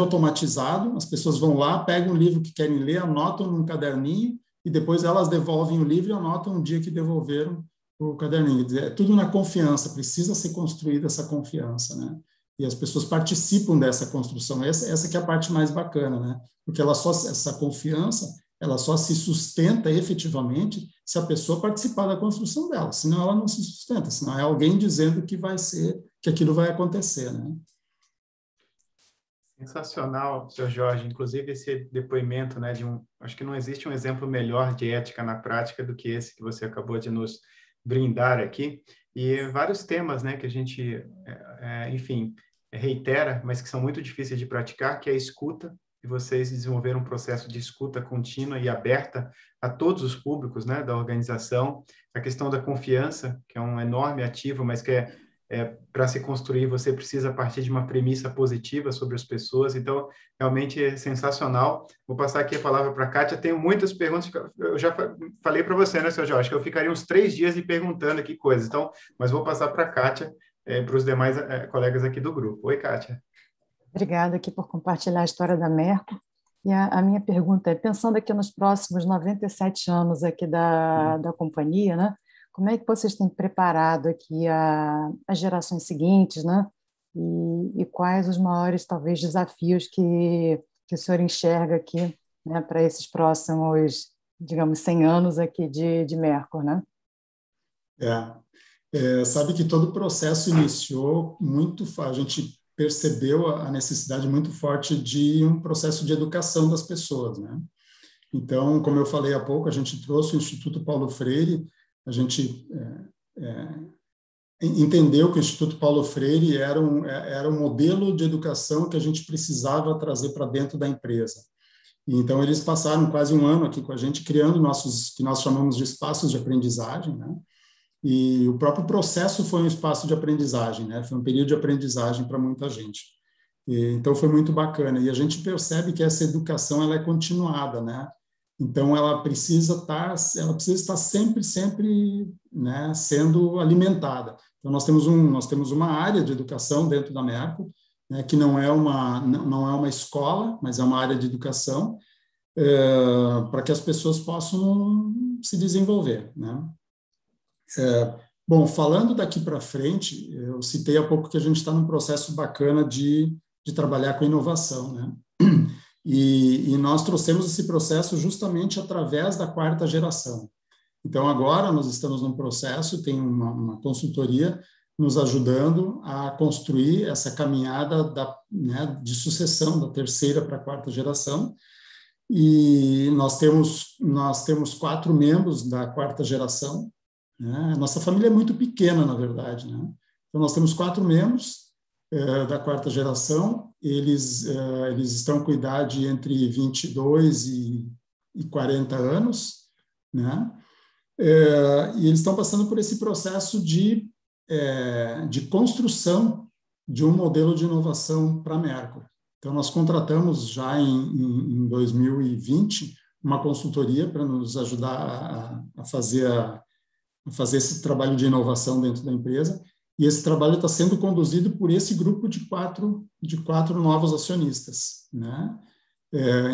automatizado, as pessoas vão lá, pegam o livro que querem ler, anotam num caderninho, e depois elas devolvem o livro e anotam o dia que devolveram o caderninho. É tudo na confiança, precisa ser construída essa confiança, né? E as pessoas participam dessa construção. Essa que é a parte mais bacana, né? Porque essa confiança, ela só se sustenta efetivamente se a pessoa participar da construção dela, senão ela não se sustenta, senão é alguém dizendo que aquilo vai acontecer, né? Sensacional, Sr. Jorge. Inclusive, esse depoimento, né, acho que não existe um exemplo melhor de ética na prática do que esse que você acabou de nos brindar aqui, e vários temas, né, que a gente, enfim, reitera, mas que são muito difíceis de praticar, que é a escuta, e vocês desenvolveram um processo de escuta contínua e aberta a todos os públicos, né, da organização, a questão da confiança, que é um enorme ativo, mas que para se construir, você precisa partir de uma premissa positiva sobre as pessoas. Então, realmente é sensacional. Vou passar aqui a palavra para a Kátia. Tenho muitas perguntas. Eu já falei para você, né, seu Jorge, que eu ficaria uns 3 dias lhe perguntando aqui coisas. Então, mas vou passar para a Kátia, para os demais colegas aqui do grupo. Oi, Kátia. Obrigada aqui por compartilhar a história da Merco. E a minha pergunta é, pensando aqui nos próximos 97 anos aqui da companhia, né? Como é que vocês têm preparado aqui as gerações seguintes, né? E quais os maiores, talvez, desafios que o senhor enxerga aqui, né, para esses próximos, digamos, 100 anos aqui de Merco, né? Sabe que todo o processo iniciou a gente percebeu a necessidade muito forte de um processo de educação das pessoas, né? Então, como eu falei há pouco, a gente trouxe o Instituto Paulo Freire, a gente entendeu que o Instituto Paulo Freire era um modelo de educação que a gente precisava trazer para dentro da empresa. E, então, eles passaram quase um ano aqui com a gente, criando que nós chamamos de espaços de aprendizagem, né? E o próprio processo foi um espaço de aprendizagem, né? Foi um período de aprendizagem para muita gente. Então, foi muito bacana. E a gente percebe que essa educação ela é continuada, né? Então, ela precisa estar sempre, né, sendo alimentada. Então, nós temos uma área de educação dentro da Merco, né, que não é uma escola, mas é uma área de educação, para que as pessoas possam se desenvolver, né? Bom, falando daqui para frente, eu citei há pouco que a gente está num processo bacana de trabalhar com inovação, né? E nós trouxemos esse processo justamente através da 4ª geração. Então, agora nós estamos num processo, tem uma consultoria nos ajudando a construir essa caminhada né, de sucessão da 3ª para a 4ª geração. E nós temos 4 membros da 4ª geração. Né? Nossa família é muito pequena, na verdade, né? Então, nós temos 4 membros da 4ª geração, eles estão com idade entre 22 e 40 anos, né? E eles estão passando por esse processo de construção de um modelo de inovação para a Merco. Então, nós contratamos já em 2020 uma consultoria para nos ajudar a fazer esse trabalho de inovação dentro da empresa, e esse trabalho está sendo conduzido por esse grupo de quatro novos acionistas, né?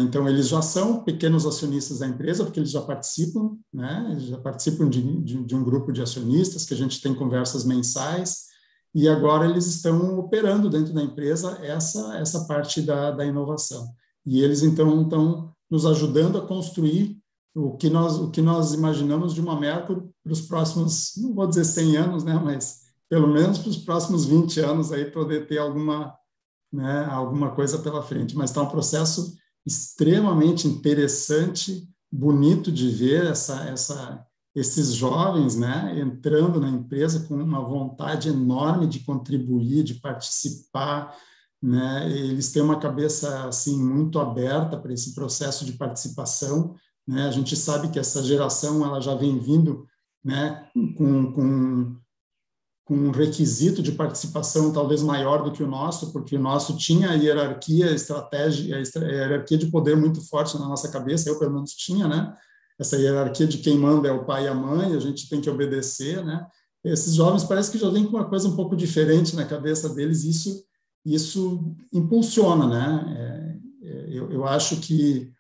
Então, eles já são pequenos acionistas da empresa, porque eles já participam, né? Eles já participam de um grupo de acionistas, que a gente tem conversas mensais, e agora eles estão operando dentro da empresa essa parte da inovação. E eles, então, estão nos ajudando a construir o que nós imaginamos de uma Merco para os próximos, não vou dizer 100 anos, né, mas pelo menos para os próximos 20 anos, aí poder ter alguma coisa pela frente. Mas está um processo extremamente interessante, bonito de ver esses jovens, né, entrando na empresa com uma vontade enorme de contribuir, de participar, né? Eles têm uma cabeça assim muito aberta para esse processo de participação, né? A gente sabe que essa geração ela já vem vindo, né, com um requisito de participação talvez maior do que o nosso, porque o nosso tinha a hierarquia, a hierarquia de poder muito forte na nossa cabeça, eu pelo menos tinha, né? Essa hierarquia de quem manda é o pai e a mãe, a gente tem que obedecer, né? Esses jovens parece que já vêm com uma coisa um pouco diferente na cabeça deles, isso impulsiona, né? Eu acho que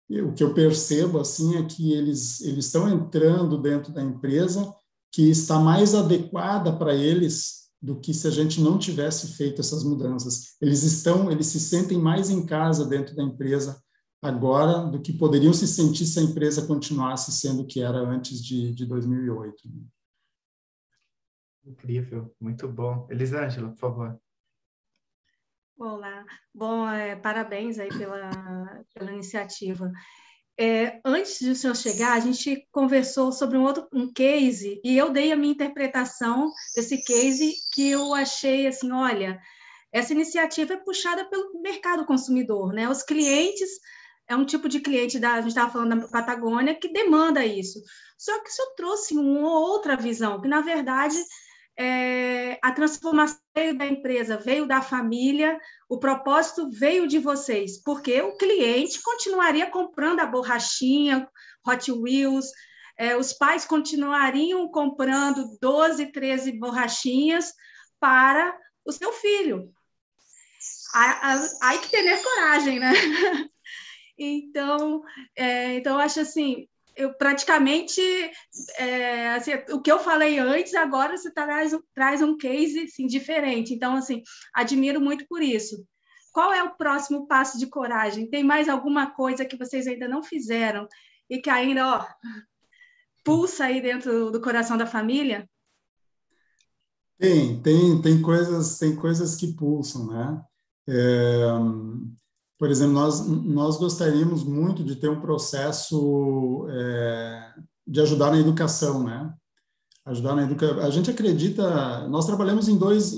o que eu percebo assim é que eles estão entrando dentro da empresa que está mais adequada para eles do que se a gente não tivesse feito essas mudanças. Eles se sentem mais em casa dentro da empresa agora do que poderiam se sentir se a empresa continuasse sendo o que era antes de 2008. Incrível, muito bom. Elisângela, por favor. Olá, bom, parabéns aí pela iniciativa. antes de o senhor chegar, a gente conversou sobre um case, e eu dei a minha interpretação desse case, que eu achei assim, olha, essa iniciativa é puxada pelo mercado consumidor, né? Os clientes, é um tipo de cliente, a gente estava falando da Patagônia, que demanda isso. Só que o senhor trouxe uma outra visão, que, na verdade, a transformação veio da empresa, veio da família, o propósito veio de vocês, porque o cliente continuaria comprando a borrachinha, Hot Wheels, os pais continuariam comprando 12, 13 borrachinhas para o seu filho. Aí que ter coragem, né? Então, eu acho assim, eu praticamente, assim, o que eu falei antes, agora você traz um case assim, diferente. Então, assim, admiro muito por isso. Qual é o próximo passo de coragem? Tem mais alguma coisa que vocês ainda não fizeram e que ainda, pulsa aí dentro do coração da família? Tem coisas que pulsam, né? Por exemplo, nós gostaríamos muito de ter um processo de ajudar na educação, né? Ajudar na educação. A gente acredita, nós trabalhamos em dois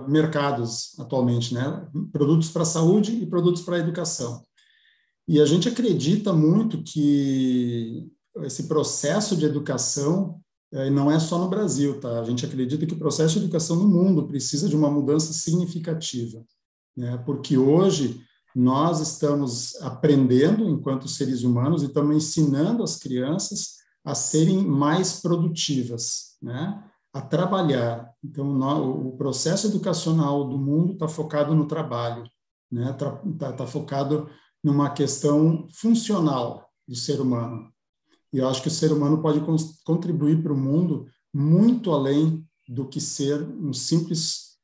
mercados atualmente, né? Produtos para a saúde e produtos para a educação. E a gente acredita muito que esse processo de educação não é só no Brasil, tá? A gente acredita que o processo de educação no mundo precisa de uma mudança significativa, né? Porque hoje nós estamos aprendendo, enquanto seres humanos, e estamos ensinando as crianças a serem mais produtivas, né? A trabalhar. Então, o processo educacional do mundo está focado no trabalho, né? Tá focado numa questão funcional do ser humano. E eu acho que o ser humano pode contribuir para o mundo muito além do que ser uma simples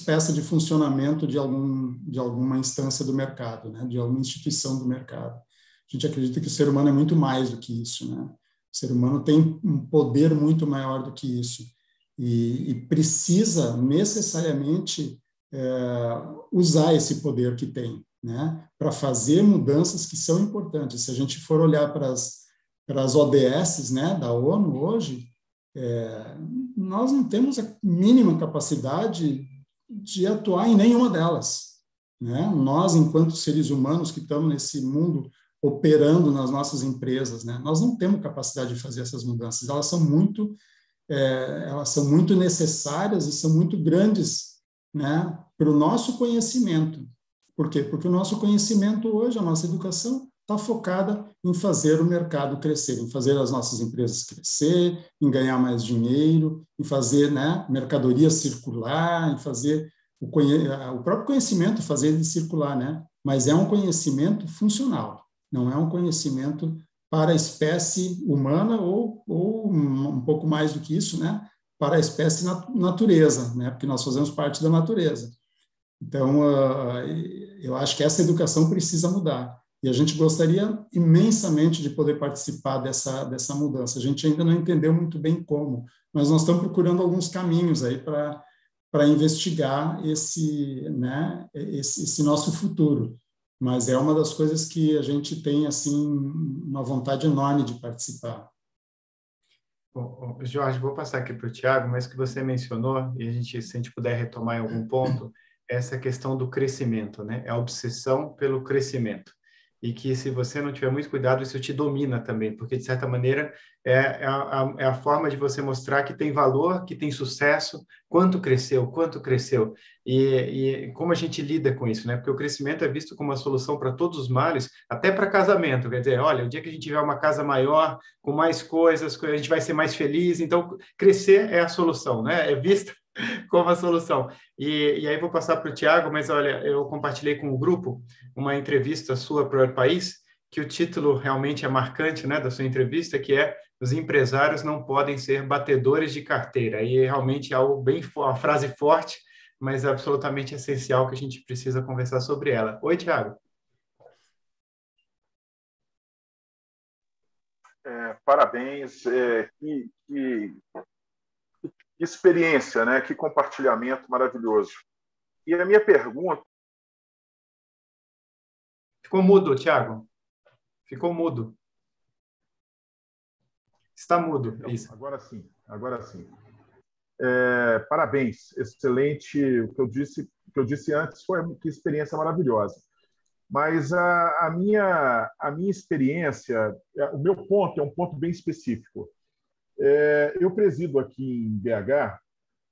peça de funcionamento de alguma instância do mercado, né? De alguma instituição do mercado. A gente acredita que o ser humano é muito mais do que isso, né? O ser humano tem um poder muito maior do que isso e precisa necessariamente usar esse poder que tem, né? Para fazer mudanças que são importantes. Se a gente for olhar para as ODS, né, da ONU hoje, nós não temos a mínima capacidade de atuar em nenhuma delas, né? Nós, enquanto seres humanos que estamos nesse mundo operando nas nossas empresas, né, nós não temos capacidade de fazer essas mudanças. Elas são muito necessárias e são muito grandes, né, para o nosso conhecimento. Por quê? Porque o nosso conhecimento hoje, a nossa educação, está focada em fazer o mercado crescer, em fazer as nossas empresas crescer, em ganhar mais dinheiro, em fazer, né, mercadoria circular, em fazer o próprio conhecimento, fazer ele circular, né? Mas é um conhecimento funcional, não é um conhecimento para a espécie humana ou um pouco mais do que isso, né? Para a espécie natureza, né? Porque nós fazemos parte da natureza. Então, eu acho que essa educação precisa mudar. E a gente gostaria imensamente de poder participar dessa mudança. A gente ainda não entendeu muito bem como, mas nós estamos procurando alguns caminhos aí para investigar esse nosso futuro. Mas é uma das coisas que a gente tem assim uma vontade enorme de participar. Bom, Jorge, vou passar aqui para o Tiago, mas que você mencionou, e se a gente puder retomar em algum ponto, essa questão do crescimento, né? É a obsessão pelo crescimento. E que, se você não tiver muito cuidado, isso te domina também, porque, de certa maneira, é a forma de você mostrar que tem valor, que tem sucesso, quanto cresceu. E como a gente lida com isso, né? Porque o crescimento é visto como uma solução para todos os males, até para casamento. Quer dizer, olha, o dia que a gente tiver uma casa maior, com mais coisas, a gente vai ser mais feliz. Então, crescer é a solução, né? É vista como a solução. E aí vou passar para o Tiago, mas olha, eu compartilhei com o grupo uma entrevista sua para o País, que o título realmente é marcante, né, da sua entrevista, que é "Os empresários não podem ser batedores de carteira". E realmente é algo uma frase forte, mas absolutamente essencial, que a gente precisa conversar sobre ela. Oi, Tiago. Parabéns. Que experiência, né? Que compartilhamento maravilhoso. E a minha pergunta... Ficou mudo, Tiago. Ficou mudo. Está mudo, isso. Agora sim, agora sim. Parabéns, excelente. O que eu disse antes foi que experiência maravilhosa. Mas a minha experiência, o meu ponto é um ponto bem específico. Eu presido aqui em BH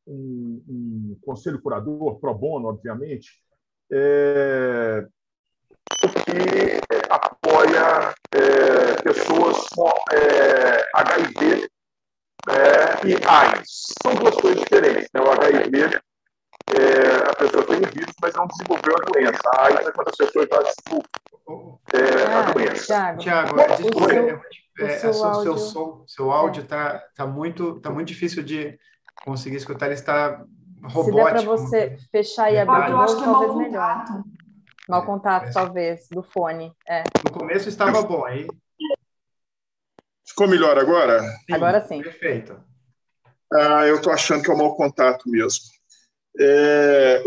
um conselho curador, pro bono, obviamente, que apoia pessoas com HIV e AIDS. São duas coisas diferentes, né? O HIV a pessoa tem o vírus, mas não desenvolveu a doença. A AIDS é quando a pessoa já desenvolveu a doença. Tiago, seu áudio está muito difícil de conseguir escutar, ele está robótico. Se der para você fechar e abrir de novo, talvez melhor. Mau contato, talvez, do fone. No começo estava bom, aí... Ficou melhor agora? Sim, agora sim. Perfeito. Eu estou achando que é o mau contato mesmo.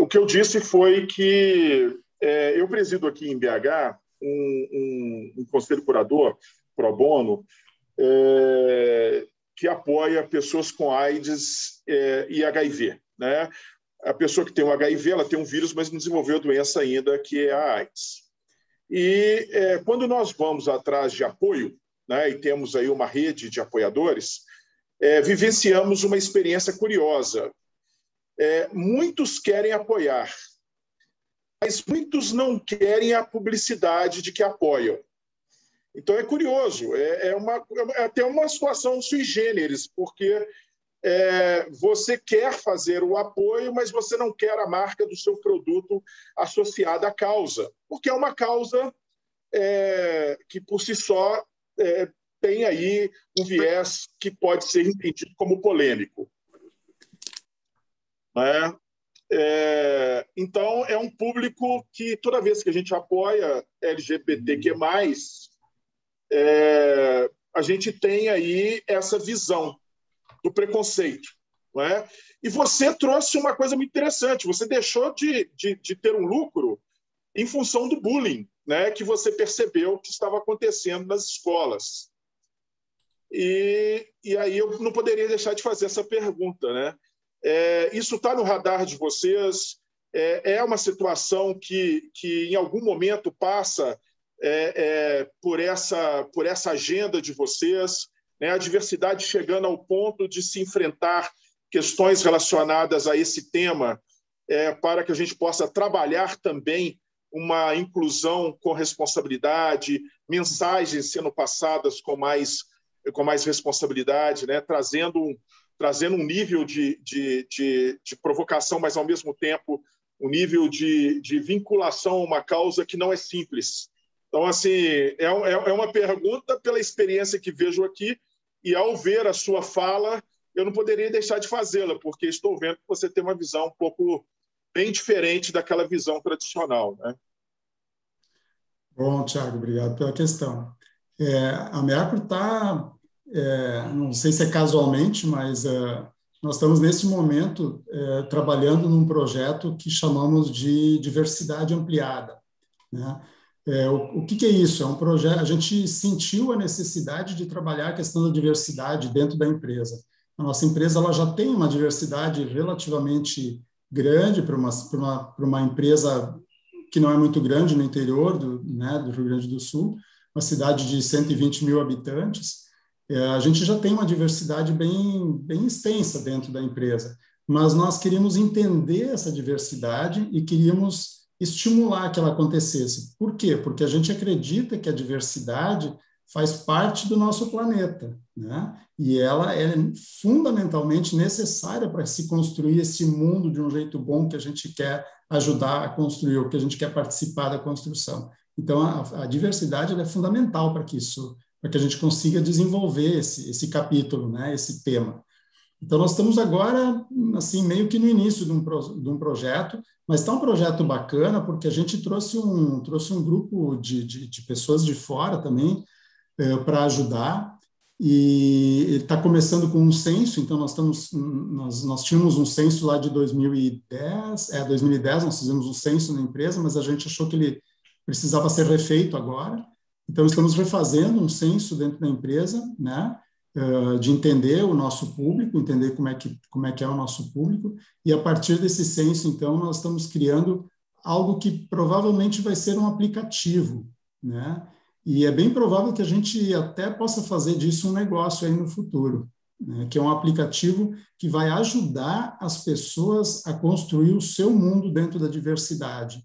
O que eu disse foi que eu presido aqui em BH um conselho curador, pro bono, que apoia pessoas com AIDS e HIV, né? A pessoa que tem o HIV, ela tem um vírus, mas não desenvolveu a doença ainda, que é a AIDS. E quando nós vamos atrás de apoio, né, e temos aí uma rede de apoiadores, vivenciamos uma experiência curiosa. Muitos querem apoiar, mas muitos não querem a publicidade de que apoiam. Então é curioso, é até uma situação sui generis, porque você quer fazer o apoio, mas você não quer a marca do seu produto associada à causa, porque é uma causa que, por si só, tem aí um viés que pode ser entendido como polêmico. Então, é um público que, toda vez que a gente apoia LGBTQ+, a gente tem aí essa visão do preconceito. Não é? E você trouxe uma coisa muito interessante, você deixou de ter um lucro em função do bullying, né, que você percebeu que estava acontecendo nas escolas. E aí eu não poderia deixar de fazer essa pergunta, né? Isso está no radar de vocês? É uma situação que em algum momento passa por essa agenda de vocês, né? A diversidade chegando ao ponto de se enfrentar questões relacionadas a esse tema, para que a gente possa trabalhar também uma inclusão com responsabilidade, mensagens sendo passadas com mais responsabilidade, né? trazendo um nível de provocação, mas, ao mesmo tempo, um nível de vinculação a uma causa que não é simples. Então, assim, é uma pergunta pela experiência que vejo aqui, e, ao ver a sua fala, eu não poderia deixar de fazê-la, porque estou vendo que você tem uma visão um pouco bem diferente daquela visão tradicional, né? Bom, Tiago, obrigado pela questão. A Mercury está, não sei se é casualmente, mas nós estamos, nesse momento, trabalhando num projeto que chamamos de diversidade ampliada, né? O que é isso? É um projeto. A gente sentiu a necessidade de trabalhar a questão da diversidade dentro da empresa. A nossa empresa ela já tem uma diversidade relativamente grande para uma empresa que não é muito grande no interior do Rio Grande do Sul, uma cidade de 120 mil habitantes. A gente já tem uma diversidade bem extensa dentro da empresa, mas nós queríamos entender essa diversidade e queríamos estimular que ela acontecesse. Por quê? Porque a gente acredita que a diversidade faz parte do nosso planeta, né? E ela é fundamentalmente necessária para se construir esse mundo de um jeito bom que a gente quer ajudar a construir, ou que a gente quer participar da construção. Então, a diversidade ela é fundamental para que a gente consiga desenvolver esse capítulo, né? Esse tema. Então, nós estamos agora, assim, meio que no início de um projeto, mas está um projeto bacana, porque a gente trouxe um grupo de pessoas de fora também para ajudar, e ele está começando com um censo. Então, nós tínhamos um censo lá de 2010, 2010 nós fizemos um censo na empresa, mas a gente achou que ele precisava ser refeito agora, Então, estamos refazendo um censo dentro da empresa, né, de entender o nosso público, entender como é que é o nosso público, e a partir desse censo, então, nós estamos criando algo que provavelmente vai ser um aplicativo, né, e é bem provável que a gente até possa fazer disso um negócio aí no futuro, né, que é um aplicativo que vai ajudar as pessoas a construir o seu mundo dentro da diversidade,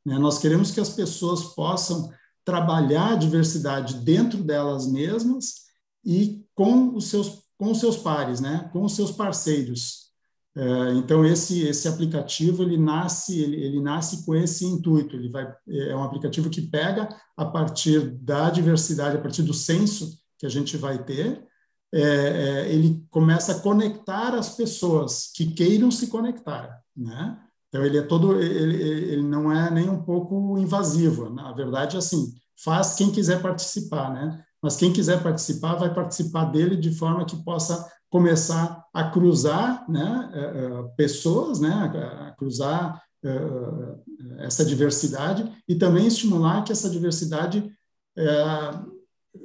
né. Nós queremos que as pessoas possam trabalhar a diversidade dentro delas mesmas e com os seus pares, né? Com os seus parceiros. Então, esse aplicativo, ele nasce com esse intuito. É um aplicativo que pega a partir da diversidade, a partir do censo que a gente vai ter, ele começa a conectar as pessoas que queiram se conectar, né? Então, ele não é nem um pouco invasivo. Na verdade, assim, faz quem quiser participar, né? Mas quem quiser participar, vai participar dele de forma que possa começar a cruzar, né, pessoas, né, a cruzar essa diversidade e também estimular que essa diversidade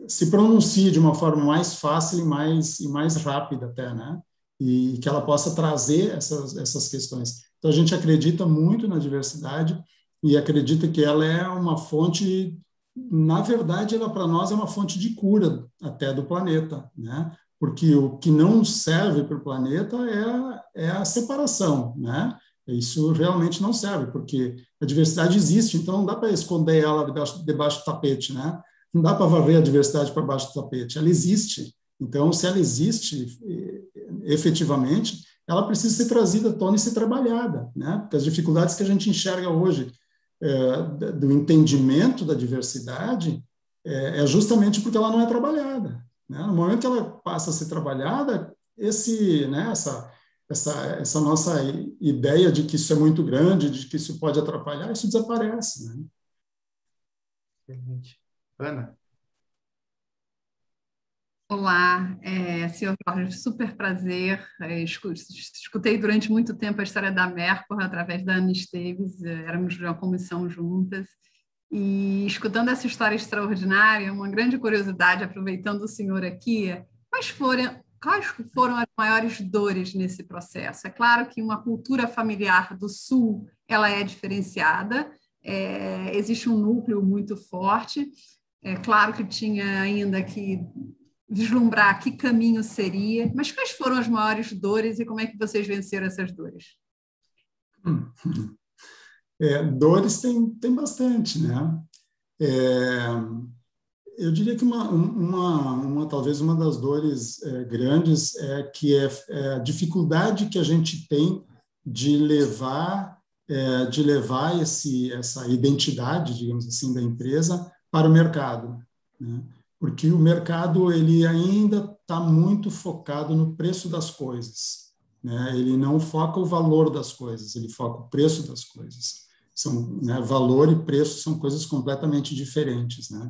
se pronuncie de uma forma mais fácil e mais rápida até, né? E que ela possa trazer essas questões. Então, a gente acredita muito na diversidade e acredita que ela é uma fonte, na verdade, ela para nós é uma fonte de cura até do planeta, né? Porque o que não serve para o planeta é a separação, né? Isso realmente não serve, porque a diversidade existe, então não dá para esconder ela debaixo do tapete, né? Não dá para varrer a diversidade para baixo do tapete, ela existe. Então, se ela existe efetivamente, ela precisa ser trazida à tona e ser trabalhada, né? Porque as dificuldades que a gente enxerga hoje do entendimento da diversidade é justamente porque ela não é trabalhada, né? No momento que ela passa a ser trabalhada, essa nossa ideia de que isso é muito grande, de que isso pode atrapalhar, isso desaparece, né? Excelente. Ana? Olá, senhor Jorge, super prazer. Escutei durante muito tempo a história da Mercor através da Ana Esteves, éramos de uma comissão juntas, e escutando essa história extraordinária, uma grande curiosidade, aproveitando o senhor aqui, quais foram as maiores dores nesse processo? É claro que uma cultura familiar do Sul, ela é diferenciada, existe um núcleo muito forte, é claro que tinha ainda que vislumbrar que caminho seria, mas quais foram as maiores dores e como é que vocês venceram essas dores? Dores tem bastante, né? Eu diria que talvez uma das dores grandes é a dificuldade que a gente tem de levar essa identidade, digamos assim, da empresa para o mercado, né? Porque o mercado ele ainda está muito focado no preço das coisas, né? Ele não foca o valor das coisas, ele foca o preço das coisas. Valor e preço são coisas completamente diferentes, né?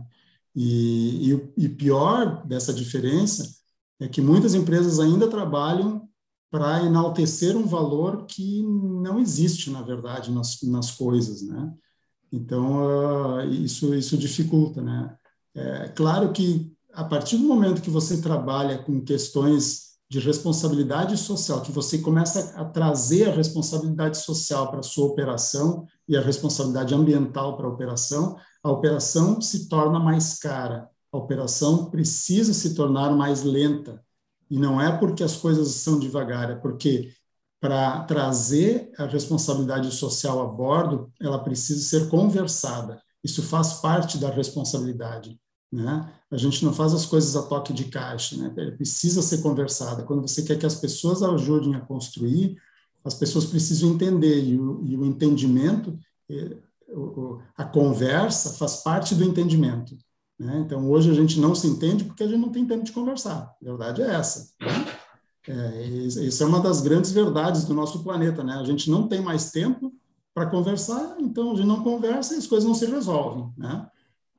E pior dessa diferença é que muitas empresas ainda trabalham para enaltecer um valor que não existe, na verdade, nas coisas, né? Então, isso dificulta, né? Claro que, a partir do momento que você trabalha com questões de responsabilidade social, que você começa a trazer a responsabilidade social para a sua operação e a responsabilidade ambiental para a operação se torna mais cara, a operação precisa se tornar mais lenta. E não é porque as coisas são devagar, é porque para trazer a responsabilidade social a bordo, ela precisa ser conversada. Isso faz parte da responsabilidade, né? A gente não faz as coisas a toque de caixa, né? Precisa ser conversada. Quando você quer que as pessoas ajudem a construir, as pessoas precisam entender, e o entendimento, a conversa faz parte do entendimento, né? Então, hoje a gente não se entende porque a gente não tem tempo de conversar. A verdade é essa, né? Essa é uma das grandes verdades do nosso planeta, né? A gente não tem mais tempo para conversar, então a gente não conversa e as coisas não se resolvem, né?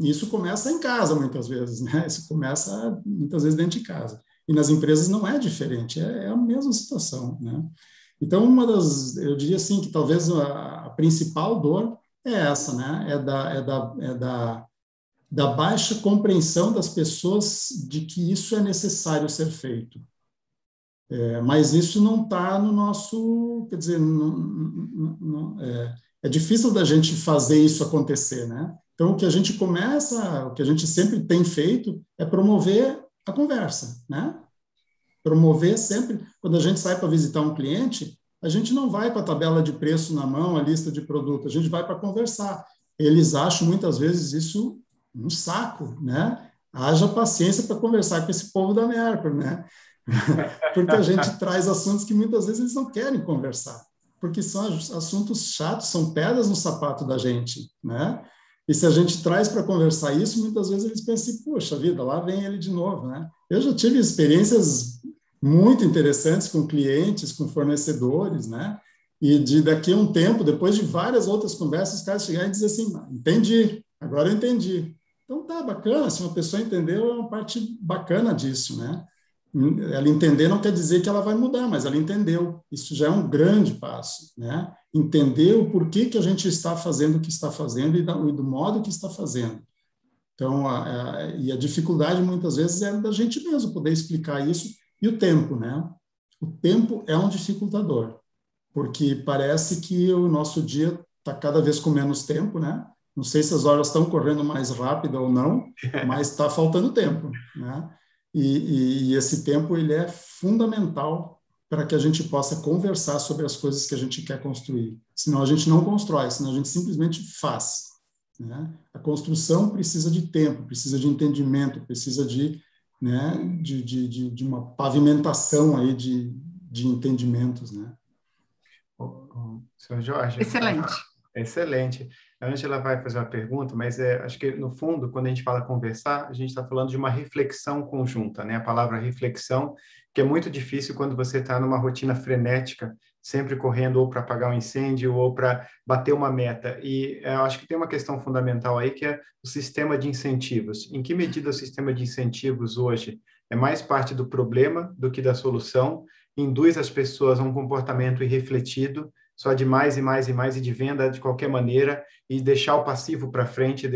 E isso começa em casa, muitas vezes, né? Isso começa, muitas vezes, dentro de casa. E nas empresas não é diferente, é a mesma situação, né? Então, eu diria assim, que talvez a principal dor é essa, né? da baixa compreensão das pessoas de que isso é necessário ser feito. Mas isso não está no nosso, quer dizer, é difícil da gente fazer isso acontecer, né? Então, o que a gente sempre tem feito é promover a conversa, né? Promover sempre, quando a gente sai para visitar um cliente, a gente não vai com a tabela de preço na mão, a lista de produto, a gente vai para conversar. Eles acham muitas vezes isso um saco, né? Haja paciência para conversar com esse povo da Mercury, né? Porque a gente traz assuntos que muitas vezes eles não querem conversar, porque são assuntos chatos, são pedras no sapato da gente, né? E se a gente traz para conversar isso, muitas vezes eles pensam, poxa vida, lá vem ele de novo, né? Eu já tive experiências muito interessantes com clientes, com fornecedores, né? E daqui a um tempo, depois de várias outras conversas, os caras chegarem e dizer assim, entendi, agora eu entendi. Então tá, bacana, se uma pessoa entendeu, é uma parte bacana disso, né? Ela entender não quer dizer que ela vai mudar, mas ela entendeu. Isso já é um grande passo, né? Entender o porquê que a gente está fazendo o que está fazendo e do modo que está fazendo. Então, e a dificuldade muitas vezes é da gente mesmo poder explicar isso. E o tempo, né? O tempo é um dificultador, porque parece que o nosso dia está cada vez com menos tempo, né? Não sei se as horas estão correndo mais rápido ou não, mas está faltando tempo, né? E esse tempo ele é fundamental para que a gente possa conversar sobre as coisas que a gente quer construir. Senão a gente não constrói, senão a gente simplesmente faz, né? A construção precisa de tempo, precisa de entendimento, precisa de uma pavimentação aí de entendimentos, né? Senhor Jorge. Excelente. Excelente. A Ângela vai fazer uma pergunta, mas acho que, no fundo, quando a gente fala conversar, a gente está falando de uma reflexão conjunta, né? A palavra reflexão, que é muito difícil quando você está numa rotina frenética, sempre correndo ou para apagar um incêndio ou para bater uma meta. E eu acho que tem uma questão fundamental aí, que é o sistema de incentivos. Em que medida o sistema de incentivos hoje é mais parte do problema do que da solução, induz as pessoas a um comportamento irrefletido, só de mais e mais e mais, e de venda de qualquer maneira, e deixar o passivo para frente,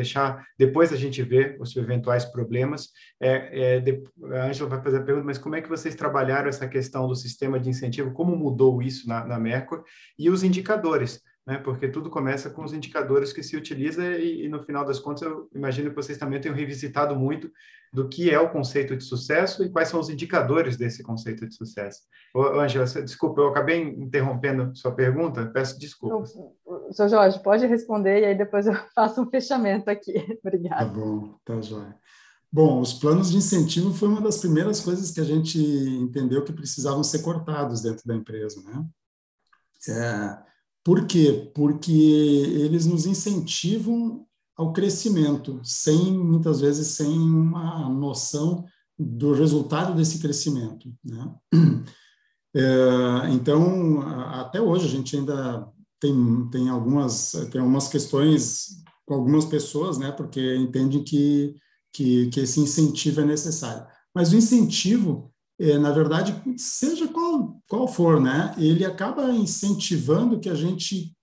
depois a gente vê os eventuais problemas. A Ângela vai fazer a pergunta, mas como é que vocês trabalharam essa questão do sistema de incentivo, como mudou isso na Mercury, e os indicadores, né? Porque tudo começa com os indicadores que se utiliza e no final das contas, eu imagino que vocês também tenham revisitado muito do que é o conceito de sucesso e quais são os indicadores desse conceito de sucesso. Ângela, desculpa, eu acabei interrompendo sua pergunta, peço desculpas. Sr. Jorge, pode responder e aí depois eu faço um fechamento aqui. Obrigada. Tá bom, tá joia. Bom, os planos de incentivo foi uma das primeiras coisas que a gente entendeu que precisavam ser cortados dentro da empresa, né? Por quê? Porque eles nos incentivam ao crescimento, muitas vezes sem uma noção do resultado desse crescimento, né? Então, até hoje a gente ainda tem algumas questões com algumas pessoas, né? Porque entendem que esse incentivo é necessário. Mas o incentivo, na verdade, seja qual for, né? Ele acaba incentivando que a gente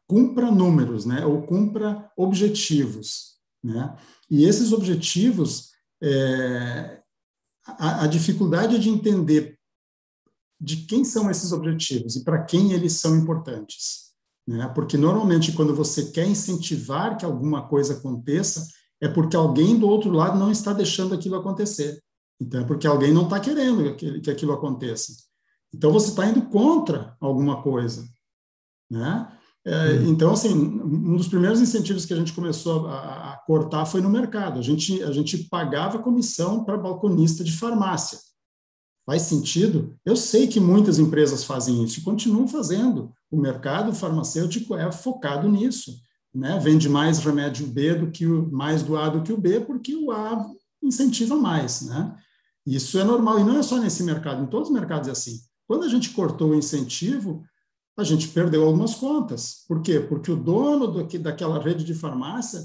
cumpra números, né? Ou cumpra objetivos, né? E esses objetivos, a dificuldade de entender de quem são esses objetivos e para quem eles são importantes, né? Porque normalmente quando você quer incentivar que alguma coisa aconteça, é porque alguém do outro lado não está deixando aquilo acontecer. Então é porque alguém não está querendo que aquilo aconteça. Então você está indo contra alguma coisa, né? Então, assim, um dos primeiros incentivos que a gente começou a cortar foi no mercado. A gente pagava comissão para balconista de farmácia. Faz sentido? Eu sei que muitas empresas fazem isso e continuam fazendo. O mercado farmacêutico é focado nisso, né? Vende mais remédio B mais do A do que o B, porque o A incentiva mais, né? Isso é normal, e não é só nesse mercado, em todos os mercados é assim. Quando a gente cortou o incentivo, a gente perdeu algumas contas. Por quê? Porque o dono daquela rede de farmácia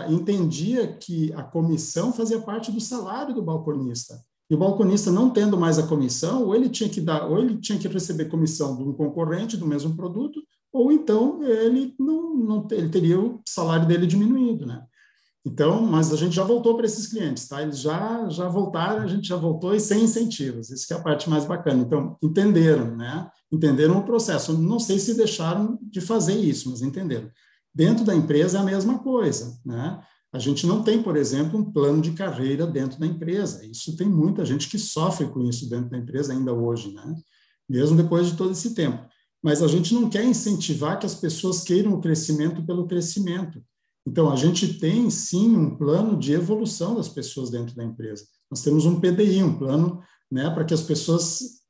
entendia que a comissão fazia parte do salário do balconista. E o balconista, não tendo mais a comissão, ou ele tinha que receber comissão de um concorrente do mesmo produto, ou então ele teria o salário dele diminuído, né? Então, mas a gente já voltou para esses clientes, tá? Eles já voltaram, a gente já voltou e sem incentivos. Isso que é a parte mais bacana. Então, entenderam, né? Entenderam o processo. Não sei se deixaram de fazer isso, mas entenderam. Dentro da empresa é a mesma coisa, né? A gente não tem, por exemplo, um plano de carreira dentro da empresa. Isso tem muita gente que sofre com isso dentro da empresa ainda hoje, né? Mesmo depois de todo esse tempo. Mas a gente não quer incentivar que as pessoas queiram o crescimento pelo crescimento. Então, a gente tem, sim, um plano de evolução das pessoas dentro da empresa. Nós temos um PDI, um plano, né, para que as pessoas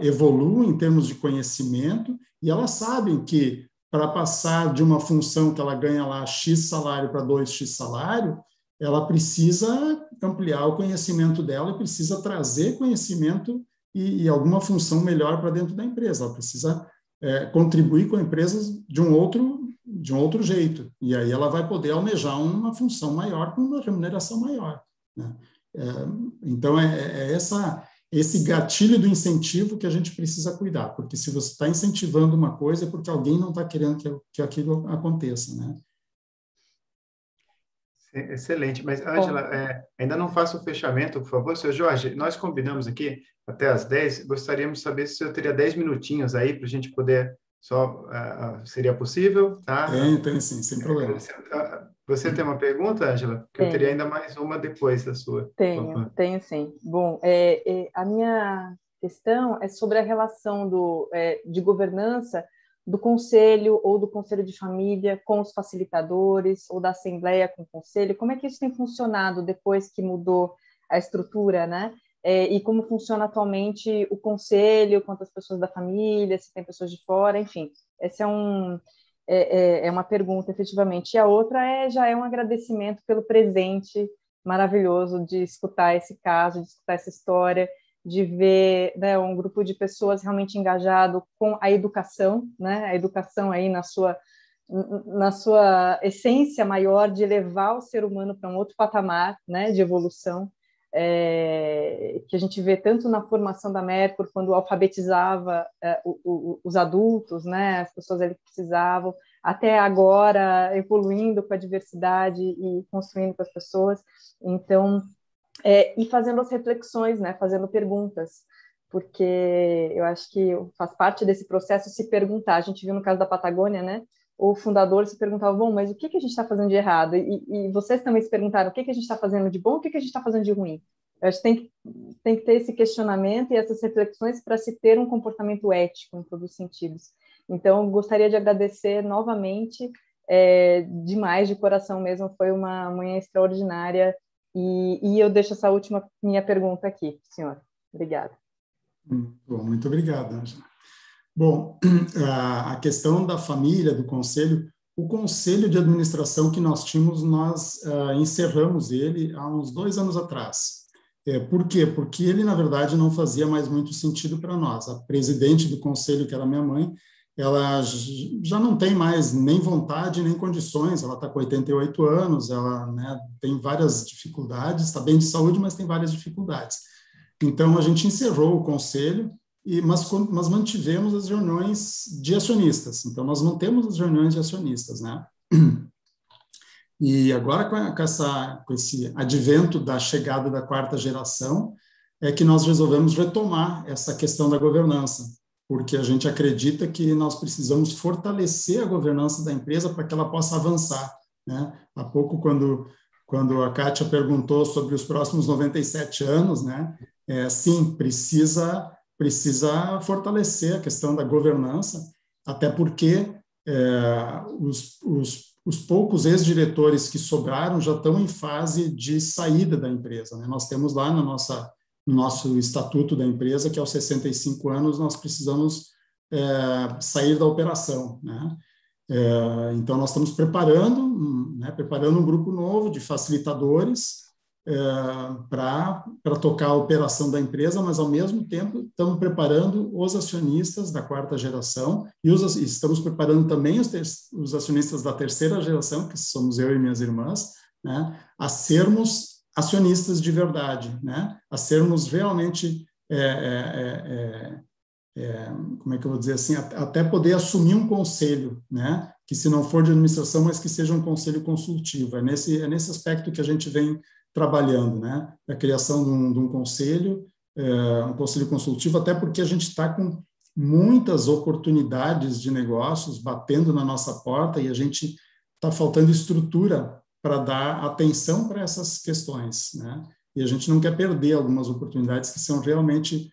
evoluam em termos de conhecimento, e elas sabem que, para passar de uma função que ela ganha lá X salário para 2X salário, ela precisa ampliar o conhecimento dela e precisa trazer conhecimento e alguma função melhor para dentro da empresa. Ela precisa contribuir com a empresa de um outro jeito. E aí ela vai poder almejar uma função maior com uma remuneração maior, né? Então, esse gatilho do incentivo que a gente precisa cuidar, porque se você está incentivando uma coisa é porque alguém não está querendo que aquilo aconteça, né? Excelente. Mas, Ângela, ainda não faça o fechamento, por favor. Seu Jorge, nós combinamos aqui até às 10, gostaríamos de saber se eu teria 10 minutinhos aí para a gente poder seria possível, tá? Tem sim, sem problema. Você tem uma pergunta, Ângela? Porque eu teria ainda mais uma depois da sua. Tenho sim. Bom, a minha questão é sobre a relação de governança do conselho ou do conselho de família com os facilitadores ou da assembleia com o conselho. Como é que isso tem funcionado depois que mudou a estrutura, né? E como funciona atualmente o conselho, quantas pessoas da família, se tem pessoas de fora, enfim. Essa é uma pergunta, efetivamente. E a outra já é um agradecimento pelo presente maravilhoso de escutar esse caso, de escutar essa história, de ver, né, um grupo de pessoas realmente engajado com a educação, né? A educação aí na sua essência maior de levar o ser humano para um outro patamar, né, de evolução. Que a gente vê tanto na formação da Mercur, quando alfabetizava os adultos, né, as pessoas ali que precisavam, até agora evoluindo com a diversidade e construindo com as pessoas. Então, e fazendo as reflexões, né, fazendo perguntas, porque eu acho que faz parte desse processo se perguntar. A gente viu no caso da Patagônia, né, o fundador se perguntava, bom, mas o que a gente está fazendo de errado? E vocês também se perguntaram o que a gente está fazendo de bom, o que a gente está fazendo de ruim? Eu acho que tem que ter esse questionamento e essas reflexões para se ter um comportamento ético em todos os sentidos. Então, gostaria de agradecer novamente, demais, de coração mesmo, foi uma manhã extraordinária, e eu deixo essa última minha pergunta aqui, senhor. Obrigada. Bom, muito obrigado, Ângela. Bom, a questão da família, do conselho, o conselho de administração que nós tínhamos, nós encerramos ele há uns 2 anos atrás. Por quê? Porque ele, na verdade, não fazia mais muito sentido para nós. A presidente do conselho, que era minha mãe, ela já não tem mais nem vontade, nem condições, ela está com 88 anos, ela, né, tem várias dificuldades, está bem de saúde, mas tem várias dificuldades. Então, a gente encerrou o conselho, mas mantivemos as reuniões de acionistas. Então, nós mantemos as reuniões de acionistas, né? E agora, com esse advento da chegada da 4ª geração, é que nós resolvemos retomar essa questão da governança, porque a gente acredita que nós precisamos fortalecer a governança da empresa para que ela possa avançar, né? Há pouco, quando a Kátia perguntou sobre os próximos 97 anos, né? Sim, precisa fortalecer a questão da governança, até porque os poucos ex-diretores que sobraram já estão em fase de saída da empresa, né? Nós temos lá no nosso estatuto da empresa que aos 65 anos nós precisamos sair da operação, né? Então, nós estamos preparando um grupo novo de facilitadores para tocar a operação da empresa, mas, ao mesmo tempo, estamos preparando os acionistas da 4ª geração e estamos preparando também os acionistas da 3ª geração, que somos eu e minhas irmãs, né, a sermos acionistas de verdade, né, a sermos realmente como é que eu vou dizer assim, até poder assumir um conselho, né? Que se não for de administração, mas que seja um conselho consultivo. É nesse aspecto que a gente vem trabalhando, né? A criação de um conselho consultivo, até porque a gente está com muitas oportunidades de negócios batendo na nossa porta e a gente está faltando estrutura para dar atenção para essas questões, né? E a gente não quer perder algumas oportunidades que são realmente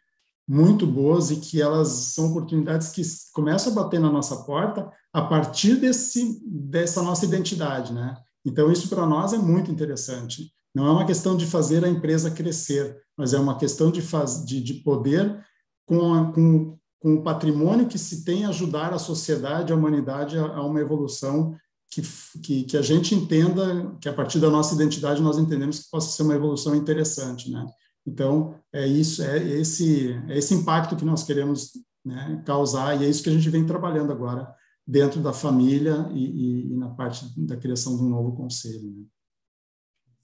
muito boas e que elas são oportunidades que começam a bater na nossa porta a partir dessa nossa identidade, né? Então, isso para nós é muito interessante. Não é uma questão de fazer a empresa crescer, mas é uma questão de poder, com o patrimônio que se tem, ajudar a sociedade, a humanidade a uma evolução que a gente entenda, que a partir da nossa identidade nós entendemos que possa ser uma evolução interessante, né? Então, é esse impacto que nós queremos, né, causar, e é isso que a gente vem trabalhando agora dentro da família e na parte da criação de um novo conselho, né?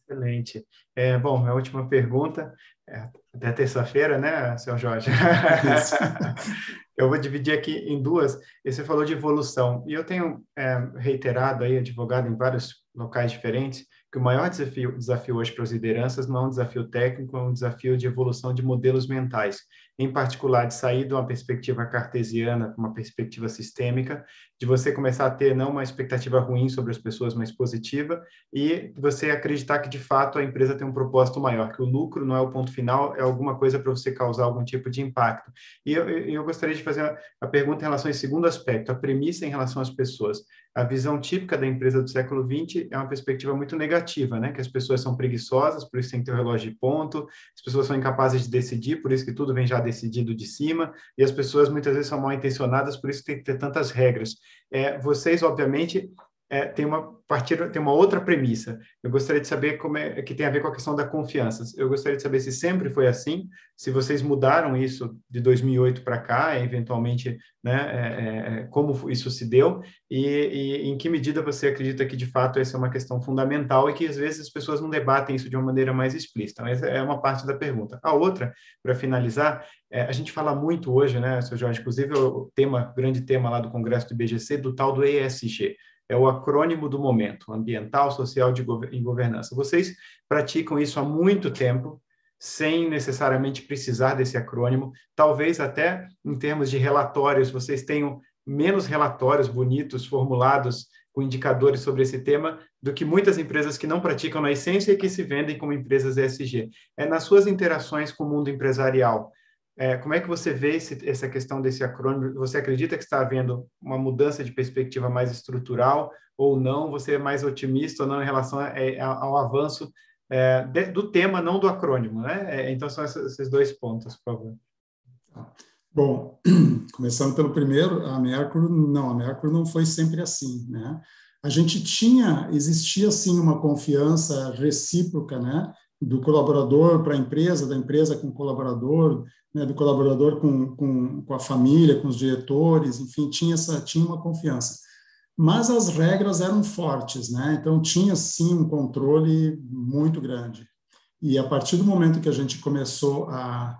Excelente. Bom, minha última pergunta, até terça-feira, né, seu Jorge? Eu vou dividir aqui em duas. Você falou de evolução, e eu tenho reiterado aí, advogado em vários locais diferentes, que o maior desafio hoje para as lideranças não é um desafio técnico, é um desafio de evolução de modelos mentais, em particular de sair de uma perspectiva cartesiana para uma perspectiva sistêmica, de você começar a ter não uma expectativa ruim sobre as pessoas, mas positiva, e você acreditar que, de fato, a empresa tem um propósito maior, que o lucro não é o ponto final, é alguma coisa para você causar algum tipo de impacto. E eu gostaria de fazer a pergunta em relação ao segundo aspecto, a premissa em relação às pessoas. A visão típica da empresa do século XX é uma perspectiva muito negativa, né? Que as pessoas são preguiçosas, por isso tem que ter um relógio de ponto, as pessoas são incapazes de decidir, por isso que tudo vem já decidido de cima, e as pessoas muitas vezes são mal intencionadas, por isso tem que ter tantas regras. Vocês, obviamente, tem uma outra premissa. Eu gostaria de saber como que tem a ver com a questão da confiança. Eu gostaria de saber se sempre foi assim, se vocês mudaram isso de 2008 para cá, eventualmente, né, como isso se deu, e em que medida você acredita que, de fato, essa é uma questão fundamental e que, às vezes, as pessoas não debatem isso de uma maneira mais explícita. Então, essa é uma parte da pergunta. A outra, para finalizar, a gente fala muito hoje, né, Sr. Jorge, inclusive o grande tema lá do Congresso do IBGC, do tal do ESG. É o acrônimo do momento, ambiental, social e governança. Vocês praticam isso há muito tempo, sem necessariamente precisar desse acrônimo. Talvez até em termos de relatórios, vocês tenham menos relatórios bonitos, formulados com indicadores sobre esse tema, do que muitas empresas que não praticam na essência e que se vendem como empresas ESG. Nas suas interações com o mundo empresarial, como é que você vê essa questão desse acrônimo? Você acredita que está havendo uma mudança de perspectiva mais estrutural ou não? Você é mais otimista ou não em relação ao avanço do tema, não do acrônimo, né? Então, são esses dois pontos, por favor. Bom, começando pelo primeiro, a Mercury não foi sempre assim, né? Existia sim uma confiança recíproca, né? Do colaborador para a empresa, da empresa com o colaborador, né, do colaborador com a família, com os diretores, enfim, tinha uma confiança. Mas as regras eram fortes, né? Então tinha sim um controle muito grande. E a partir do momento que a gente começou a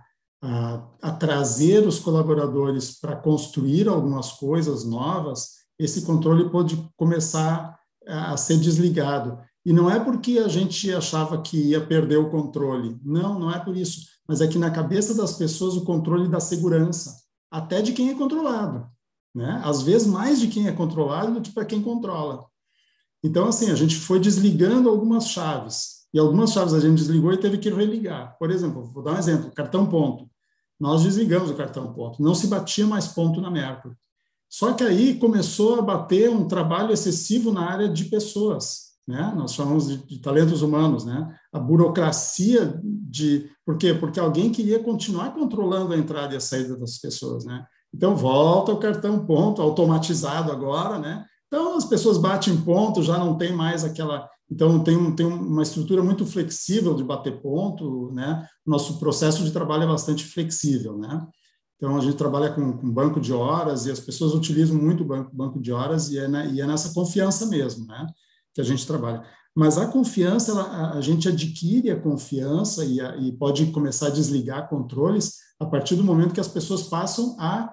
trazer os colaboradores para construir algumas coisas novas, esse controle pôde começar a ser desligado. E não é porque a gente achava que ia perder o controle. Não é por isso. Mas é que na cabeça das pessoas o controle da segurança, até de quem é controlado, né? Às vezes mais de quem é controlado do que para quem controla. Então, assim, a gente foi desligando algumas chaves. E algumas chaves a gente desligou e teve que religar. Por exemplo, vou dar um exemplo, cartão ponto. Nós desligamos o cartão ponto. Não se batia mais ponto na Mercury. Só que aí começou a bater um trabalho excessivo na área de pessoas, né? Nós chamamos de talentos humanos, né? A burocracia Por quê? Porque alguém queria continuar controlando a entrada e a saída das pessoas, né? Então, volta o cartão ponto, automatizado agora, né? Então, as pessoas batem ponto, já não tem mais aquela... Então, tem uma estrutura muito flexível de bater ponto, né? Nosso processo de trabalho é bastante flexível, né? Então, a gente trabalha com banco de horas e as pessoas utilizam muito o banco de horas e é nessa confiança mesmo, né? Que a gente trabalha. Mas a confiança, a gente adquire a confiança e pode começar a desligar controles a partir do momento que as pessoas passam a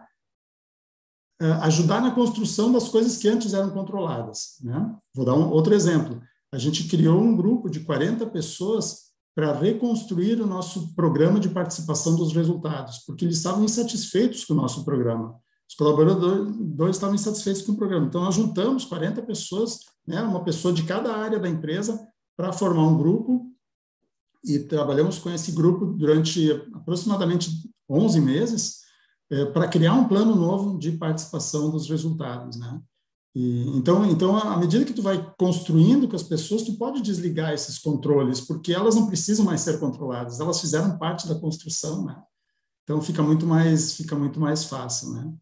ajudar na construção das coisas que antes eram controladas, né? Vou dar outro exemplo. A gente criou um grupo de 40 pessoas para reconstruir o nosso programa de participação dos resultados, porque eles estavam insatisfeitos com o nosso programa. Os colaboradores estavam insatisfeitos com o programa. Então, nós juntamos 40 pessoas, né, uma pessoa de cada área da empresa, para formar um grupo, e trabalhamos com esse grupo durante aproximadamente 11 meses, para criar um plano novo de participação dos resultados, né? Então, à medida que tu vai construindo com as pessoas, tu pode desligar esses controles, porque elas não precisam mais ser controladas, elas fizeram parte da construção, né? Então, fica muito mais fácil, né?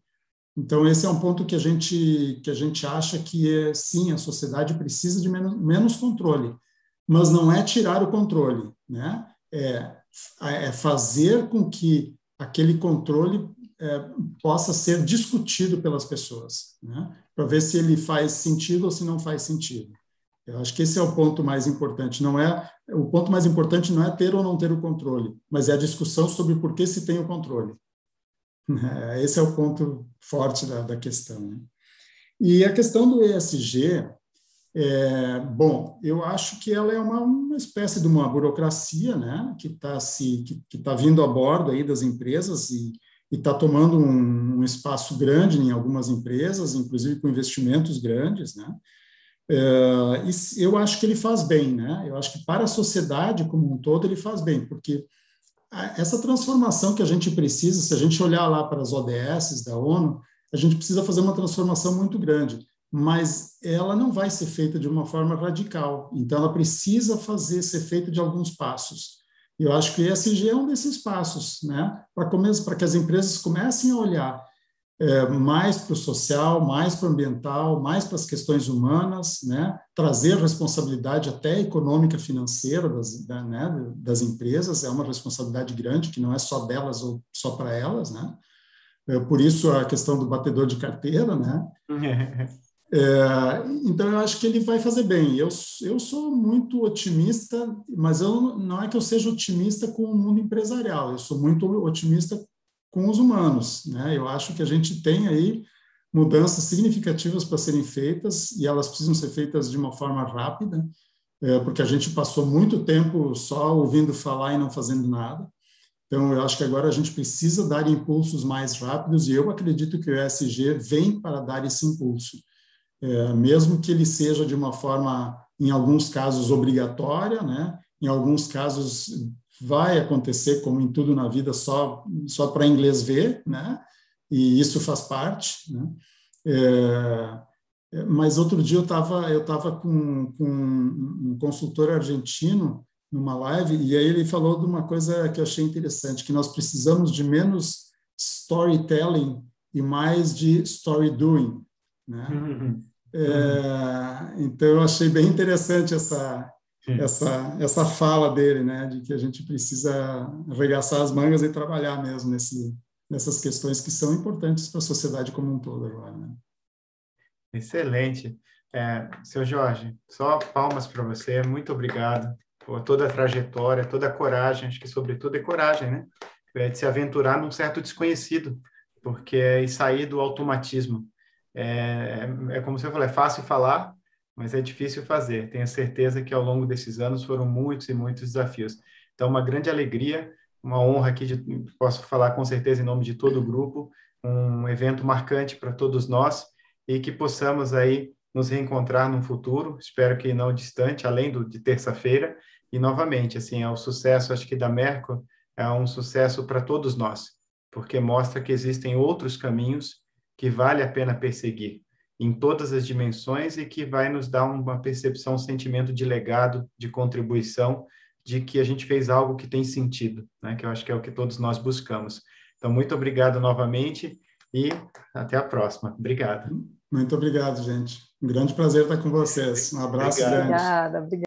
Então, esse é um ponto que a gente acha que, sim, a sociedade precisa de menos controle, mas não é tirar o controle, né? É fazer com que aquele controle possa ser discutido pelas pessoas, né? Para ver se ele faz sentido ou se não faz sentido. Eu acho que esse é o ponto mais importante. O ponto mais importante não é ter ou não ter o controle, mas é a discussão sobre por que se tem o controle. Esse é o ponto forte da questão, né? E a questão do ESG, bom, eu acho que ela é uma espécie de uma burocracia, né, que está vindo a bordo aí das empresas e está tomando um espaço grande em algumas empresas, inclusive com investimentos grandes, né? E eu acho que ele faz bem, né? Eu acho que para a sociedade como um todo ele faz bem, porque essa transformação que a gente precisa, se a gente olhar lá para as ODS da ONU, a gente precisa fazer uma transformação muito grande, mas ela não vai ser feita de uma forma radical, então ela precisa ser feita de alguns passos. E eu acho que o ESG é um desses passos, né? Para que as empresas comecem a olhar mais para o social, mais para o ambiental, mais para as questões humanas, né? Trazer responsabilidade até econômica, financeira das empresas, é uma responsabilidade grande, que não é só delas ou só para elas, né? Por isso a questão do batedor de carteira, né? Então, eu acho que ele vai fazer bem. Eu sou muito otimista, mas não é que eu seja otimista com o mundo empresarial, eu sou muito otimista com os humanos, né? Eu acho que a gente tem aí mudanças significativas para serem feitas e elas precisam ser feitas de uma forma rápida, porque a gente passou muito tempo só ouvindo falar e não fazendo nada. Então, eu acho que agora a gente precisa dar impulsos mais rápidos e eu acredito que o ESG vem para dar esse impulso. Mesmo que ele seja de uma forma, em alguns casos, obrigatória, né? Em alguns casos vai acontecer, como em tudo na vida, só para inglês ver, né? E isso faz parte, né? Mas outro dia eu estava com um consultor argentino numa live, e aí ele falou de uma coisa que eu achei interessante, que nós precisamos de menos storytelling e mais de story doing, né? Então eu achei bem interessante essa fala dele, né, de que a gente precisa arregaçar as mangas e trabalhar mesmo nessas questões que são importantes para a sociedade como um todo agora, né? Excelente. Seu Jorge, só palmas para você, muito obrigado por toda a trajetória, toda a coragem, acho que sobretudo é coragem, né? De se aventurar num certo desconhecido, porque é sair do automatismo. Como você falou, é fácil falar, mas é difícil fazer. Tenho certeza que ao longo desses anos foram muitos e muitos desafios. Então, uma grande alegria, uma honra aqui, posso falar com certeza em nome de todo o grupo, um evento marcante para todos nós e que possamos aí nos reencontrar no futuro, espero que não distante, além de terça-feira, e novamente, assim, o sucesso, acho que da Merco é um sucesso para todos nós, porque mostra que existem outros caminhos que vale a pena perseguir em todas as dimensões e que vai nos dar uma percepção, um sentimento de legado, de contribuição, de que a gente fez algo que tem sentido, né? Que eu acho que é o que todos nós buscamos. Então, muito obrigado novamente e até a próxima. Obrigado. Muito obrigado, gente. Um grande prazer estar com vocês. Um abraço grande. Obrigada.